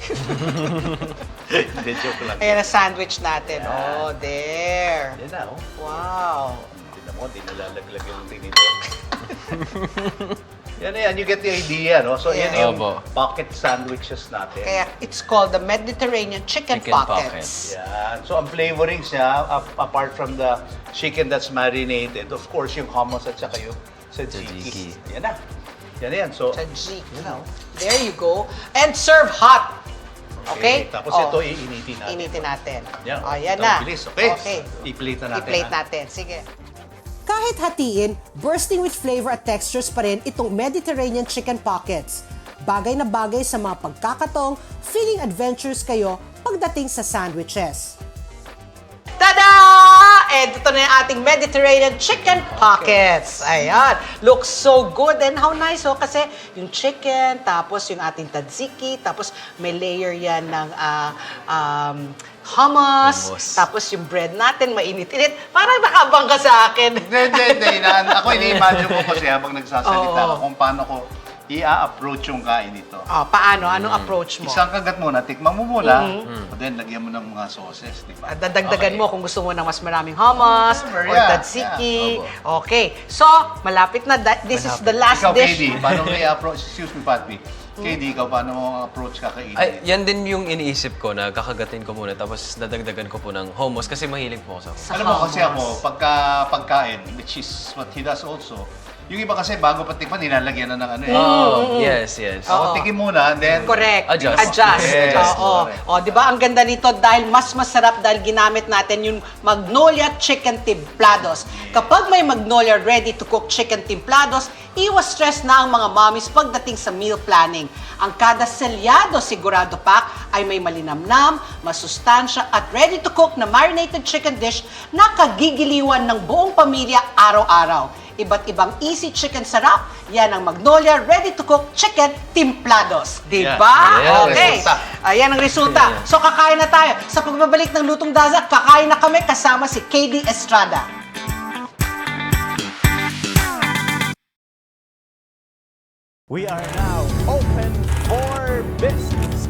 Hindi, joke lang. Ayan ang sandwich natin. Oh, there. Yan na, oh. Wow. Hindi na mo, hindi nalalaglag yung tinito. Yan, you get the idea, no? So, yan yung Opo. pocket sandwiches natin. Kaya it's called the Mediterranean Chicken Chicken Pockets. Yan. So, ang flavorings niya, apart from the chicken that's marinated, of course, yung hummus at saka yung tzatziki. Tzatziki. Yan na. Yan. So, Tzatziki. There you go. And serve hot. Okay? Tapos Oh. ito, iinitin natin. Initin natin. Yan. Oh, yan Ito, na. bilis. Okay. Okay. I-plate na natin. I-plate ha? natin. Sige. Kahit hatiin, bursting with flavor at textures pa rin itong Mediterranean Chicken Pockets. Bagay na bagay sa mga pagkakataong feeling adventures kayo pagdating sa sandwiches. Tada! And ito na yung ating Mediterranean Chicken Pockets. Ayan. Looks so good. And how nice, oh. Kasi yung chicken, tapos yung ating tzatziki, tapos may layer yan ng hummus, tapos yung bread natin, mainit-init. Parang nakabang ka sa akin. Hindi. Ako ini-imagine ko kasi habang nagsasalita Oo. ako kung paano ko i-approach yung kain nito. Oh, paano? Anong approach mo? Isang kagat muna, tikman mo muna, then lagyan mo ng mga sauces, di ba? At dadagdagan mo kung gusto mo ng mas maraming hummus Whatever, or yeah, tzatziki. yeah. Okay. So, malapit na. This is the last Ikaw, dish. KD, paano mo i-approach? Excuse me, Patby. KD, ikaw, paano mo approach kakainin? Ay, yan din yung iniisip ko na kakagatin ko muna tapos dadagdagan ko po ng hummus kasi mahilig po ako sa Alam mo, kasi ako, pagkain, which is what he does also, yung iba kasi bago patikman, nilalagyan na ng ano eh. Oh, yes. So, tikim muna, then... Correct. Adjust. Yes, Oo. correct. O, di ba? Ang ganda nito dahil mas masarap dahil ginamit natin yung Magnolia Chicken Templados. Kapag may Magnolia ready-to-cook chicken templados, iwas stress na ang mga mommies pagdating sa meal planning. Ang kada selyado sigurado pack ay may malinamnam, masustansya at ready-to-cook na marinated chicken dish na kagigiliwan ng buong pamilya araw-araw. Iba't ibang easy chicken sarap, yan ang Magnolia ready-to-cook chicken templados. Di ba? Yeah, Okay. resulta. Ayan ang resulta. So kakain na tayo. Sa pagbabalik ng Lutong Daza, kakain na kami kasama si KD Estrada. We are now open for business.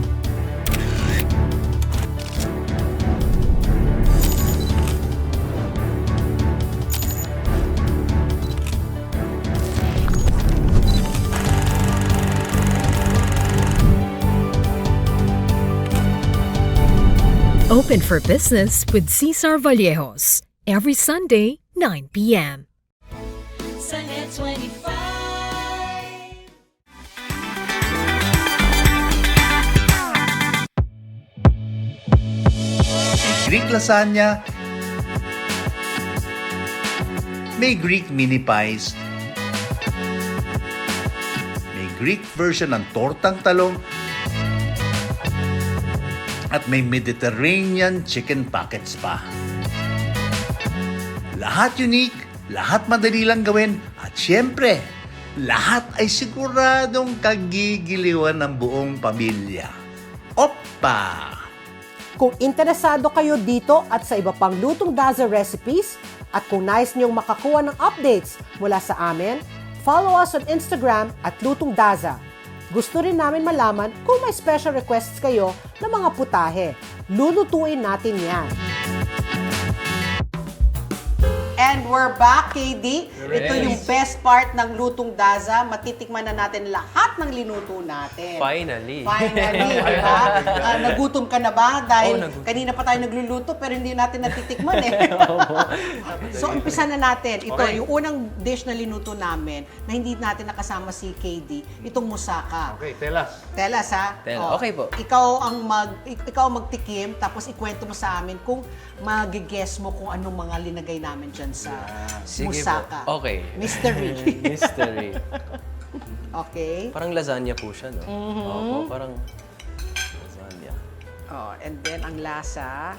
Open for Business with Cesar Vallejos. Every Sunday, 9 p.m. Sunnet 25. Greek lasagna, may Greek mini pies, may Greek version ng tortang talong, at may Mediterranean chicken pockets pa. Lahat unique, lahat madali lang gawin, at syempre, lahat ay siguradong kagigiliwan ng buong pamilya. Oppa! Kung interesado kayo dito at sa iba pang Lutong Daza recipes at kung nais niyong makakuha ng updates mula sa amin, follow us on Instagram at Lutong Daza. Gusto rin namin malaman kung may special requests kayo ng mga putahe. Lulutuin natin yan. And we're back, KD. Ito yung best part ng Lutong Daza. Matitikman na natin lahat ng linuto natin. Finally. Finally, di ba? Nagutom ka na ba? Dahil Oo, nagutom. kanina pa tayo nagluluto pero hindi natin natitikman eh. So, umpisa na natin. Ito, Okay. yung unang dish na linuto namin na hindi natin nakasama si KD, itong musaka. Okay, tell us. Tell us, ha? Okay po. Ikaw ang magtikim, tapos ikwento mo sa amin kung mag-guess mo kung anong mga linagay namin dyan sa Sige musaka. po. Okay. Mystery. Mystery. Okay. Parang lasagna po siya, no? Opo, parang lasagna. Oh, and then ang lasa,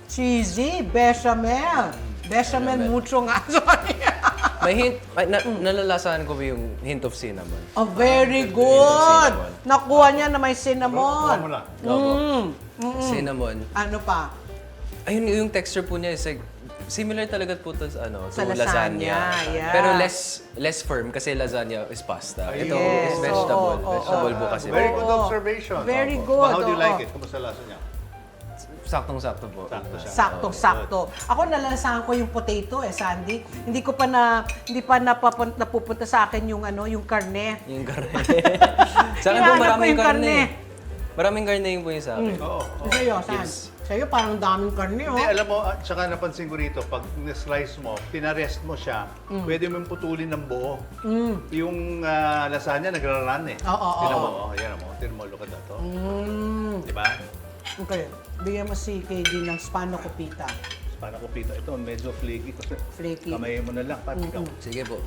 cheesy, bechamel. Bechamel mucho nga. Sorry. May hint, nalalasahan ko yung hint of cinnamon. Oh, very good. Cinnamon. Nakuha niya na may cinnamon. Cinnamon. Ano pa? Ayun, yung texture po niya is like, similar talaga po to sa Sa to lasagna, yeah. Pero less firm kasi lasagna is pasta. Ito Yes, is vegetable. oo, Vegetable po kasi. Very good Oo. observation. Very Opo. good, How do you oo. like it? Kumusta lasa niya? Saktong-sakto po. Sakto siya. Saktong-sakto. Ako nalalasahan ko yung potato Sandy. Hindi pa napupunta sa akin yung yung karne. Yung karne. Sa akin po Hinahanap ko maraming yung karne. Maraming karne yung po yung sa akin. Oo. Sa'yo, San? Yes. Sa'yo parang daming karne, Hindi, alam mo, at saka napansin ko rito, pag na-slice mo, pinarest mo siya, pwede mo putulin ng buo. Yung lasagna, nagraran eh. Oo, Tinan mo, oo. ayan mo, tinan mo, look at that. Oh. Di ba? Okay. Bigyan mo si KD ng spano copita. Para ko pita. Ito, medyo flaky kasi Flaky. kamay mo na lang, pati ikaw. Sige po.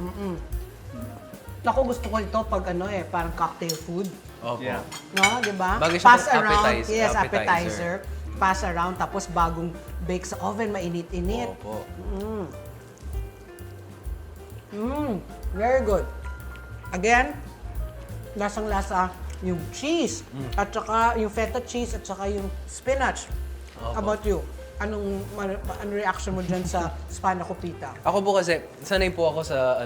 Ako gusto ko ito pag parang cocktail food. Opo. Yeah. No, di ba? Bagay siya Pass pang around. appetizer. Yes, appetizer. Pass around, tapos bagong bake sa oven, mainit-init. Opo. Very good. Again, lasang-lasa yung cheese, at saka yung feta cheese, at saka yung spinach. How about you? Anong reaction mo dyan sa spano copita? Ako po kasi, sanay po ako sa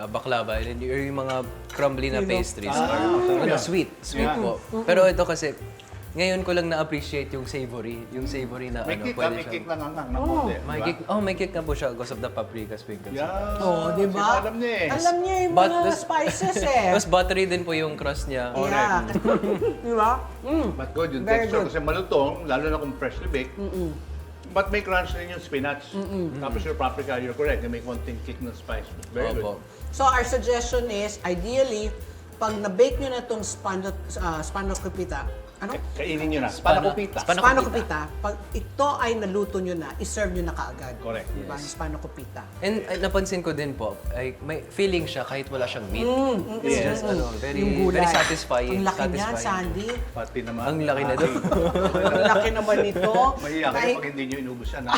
baklava, and yung mga crumbly na pastries. Or, sweet Yeah. po. Pero ito kasi, ngayon ko lang na-appreciate yung savory na May kick, pwede may siyang- kick lang ang ng konti. May kick, may kick na po siya because of the paprika sprinkles. Yeah. Oh, di ba? Alam niya eh. Alam niya yung But mga this- spices eh. Tapos buttery din po yung crust niya. Yeah. Di ba? But good, yung Very texture good. kasi malutong, lalo na kung freshly baked. But may crunch rin yung spinach. Tapos yung paprika, you're correct. May konting kick ng spice. Very Opo. good. So our suggestion is, ideally, pag na-bake nyo na itong spano copita, ano? Kainin nyo na. Spano pita. Spano copita, pag ito ay naluto nyo na, iserve nyo na kaagad. Correct. Diba? Yung spano copita. And napansin ko din po, may feeling siya kahit wala siyang meat. It's just very, Yung gulay. very satisfying. Ang laki niyan, satisfying. Sandy. Pati naman. Ang laki na doon. Ang laki naman nito. Mahiya kayo Kahit- pag hindi nyo inubos yan, ha?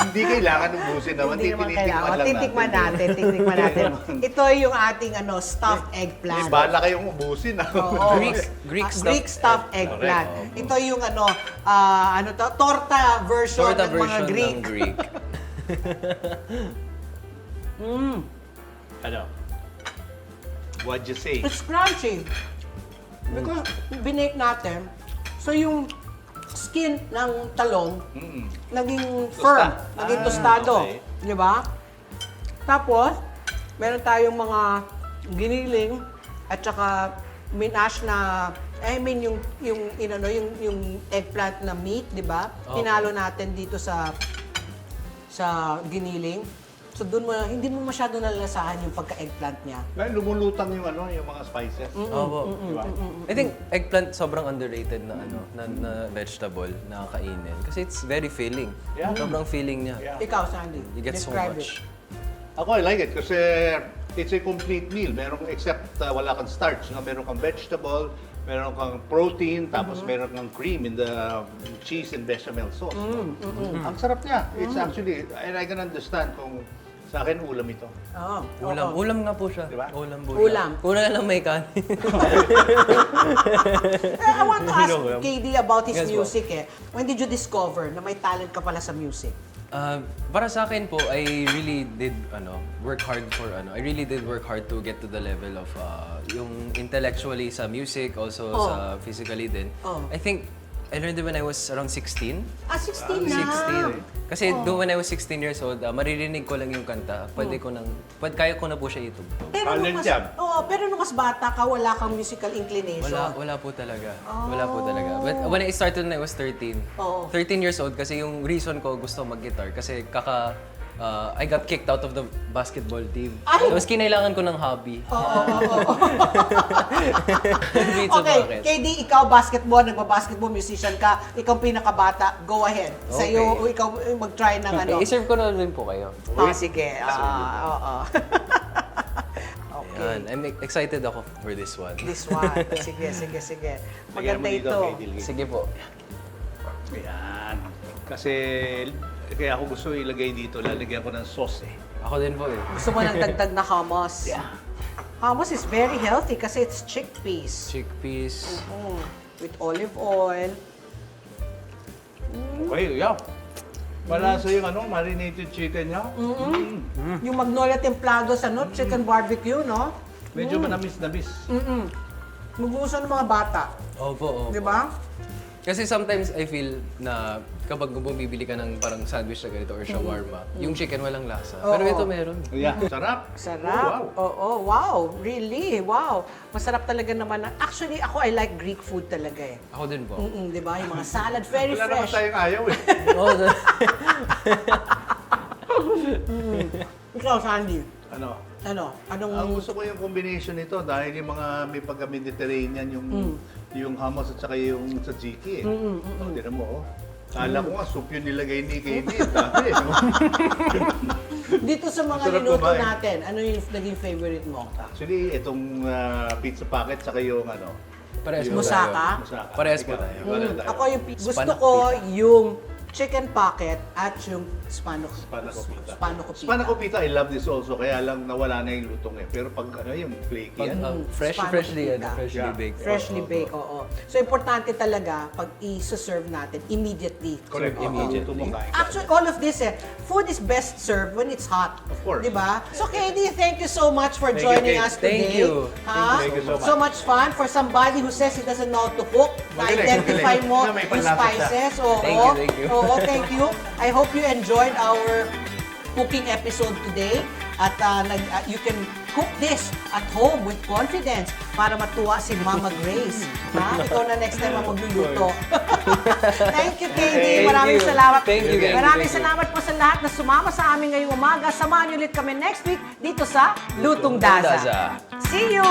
Hindi kailangan ubusin naman. Hindi naman kailangan. lang Titikman natin. Titikman natin. Ito yung ating stuffed eggplant. Bala kayong ubusin, ha? Oo. Greek Greek stuffed eggplant. Correct. Ito yung torta version Torta ng mga version Greek. ng Greek. Ano? What'd you say? It's crunchy. Because binake natin, so yung skin ng talong naging firm, naging tostado. okay. Di ba? Tapos, meron tayong mga giniling at saka minash na yung eggplant na meat, di ba? Hinalo natin dito sa giniling. So doon hindi mo masyado nalalasahan yung pagka-eggplant niya. Well, lumulutang yung mga spices. Opo. Diba? I think eggplant sobrang underrated na vegetable na kainin. Kasi it's very filling. Yeah. Sobrang filling niya. Yeah. Ikaw, Sandy, You get so describe much. Ako, I like it kasi it's a complete meal. Except wala kang starch, no? Meron kang vegetable, meron kang protein, tapos meron kang cream in the cheese and bechamel sauce. No? Ang sarap niya. It's actually, and I can understand kung sa akin ulam ito. Oo. Ulam. oo. Ulam nga po siya. Diba? Ulam po Ulam. siya. Una lang may kanin. I want to ask Ulam. KD about his Yes, po. music eh. When did you discover na may talent ka pala sa music? Para sa akin po, I really did work hard to get to the level of yung intellectually sa music, also sa physically din. Oh. I think I learned it when I was around 16. 16 na! 16. Kasi when I was 16 years old, maririnig ko lang yung kanta. Kaya ko na po siya itugtog. Pero nung Talent mas, yan. pero nung mas bata ka, wala kang musical inclination. Wala po talaga. Wala po talaga. But when I started when I was 13, Oo. 13 years old, kasi yung reason ko gusto mag-guitar, kasi I got kicked out of the basketball team. Ay! Tapos kinailangan ko ng hobby. Beats of Okay, bakit. KD, ikaw nagba-basketball musician ka, ikaw pinakabata, go ahead. Okay. Sa'yo, ikaw mag-try ng ano. I-serve ko na rin po kayo. Sige. Oo. Okay. Yan. I'm excited ako for this one. This one. Sige. Maganda Lagyan mo dito, ito. kay Dilgin. Sige po. Ayan. Kasi Kaya ako gusto ilagay dito, lalagyan ko ng sauce eh. Ako din po eh. Gusto mo ng dagdag na hummus? Yeah. Hummus is very healthy kasi it's chickpeas. Chickpeas. With olive oil. Okay, yeah. Malasa yung marinated chicken niya. Yung magnolia templado sa chicken barbecue, no? Medyo manamis-namis. Magugusto ng mga bata. Opo. Di ba? Kasi sometimes I feel na kapag bumibili ka ng parang sandwich na ganito or shawarma, yung chicken walang lasa. Pero Oo. ito meron. Yeah, sarap. Sarap. Oh, wow. Oo, wow. Really? Wow. Masarap talaga naman. Actually, ako I like Greek food talaga eh. Ako din po. Di ba? Yung mga salad, very Wala naman fresh. tayong ayaw eh. Oo, Ikaw, Sandy. Ano? Anong... Ang gusto ko yung combination nito dahil yung mga may pagka-Mediterranean yung hummus at saka yung tzatziki eh. Tignan mo, oh. Kala ko nga, soup yung nilagay ni Katie. Dati, no? Dito sa mga Masarap niluto kumain. natin, ano yung naging favorite mo? Actually, itong pizza packet saka yung Parehas yung, po Musaka? tayo. Parehas po Ikaw, tayo. wala tayo. Ako yung gusto Spanakopita. ko yung chicken pocket at yung spanakopita. Spanakopita. Spanakopita, I love this also. Kaya lang nawala na yung lutong eh. Pero pag yung flaky Pag, yan. freshly Spanakopita. baked. Freshly baked, oo. So, importante talaga pag i-serve natin immediately. Correct. Oo. Immediately. Actually, all of this food is best served when it's hot. Of course. Diba? So, Katie, thank you so much for Thank you, joining Kate. us today. Thank you. Ha? Thank you so much. So much fun for somebody who says he doesn't know how to cook. Na-identify magaling. mo Na may yung panlasa siya. spices. Oo. Thank you. Oo, thank you. I hope you enjoyed our cooking episode today. At you can cook this at home with confidence para matuwa si Mama Grace. Ha? Ikaw na next time ang magluluto. Thank you, Katie. Thank Maraming you. salamat. Thank you, Katie. Maraming Thank you. salamat po sa lahat na sumama sa amin ngayong umaga. Samahan niyo ulit kami next week dito sa Lutong Daza. Daza. See you!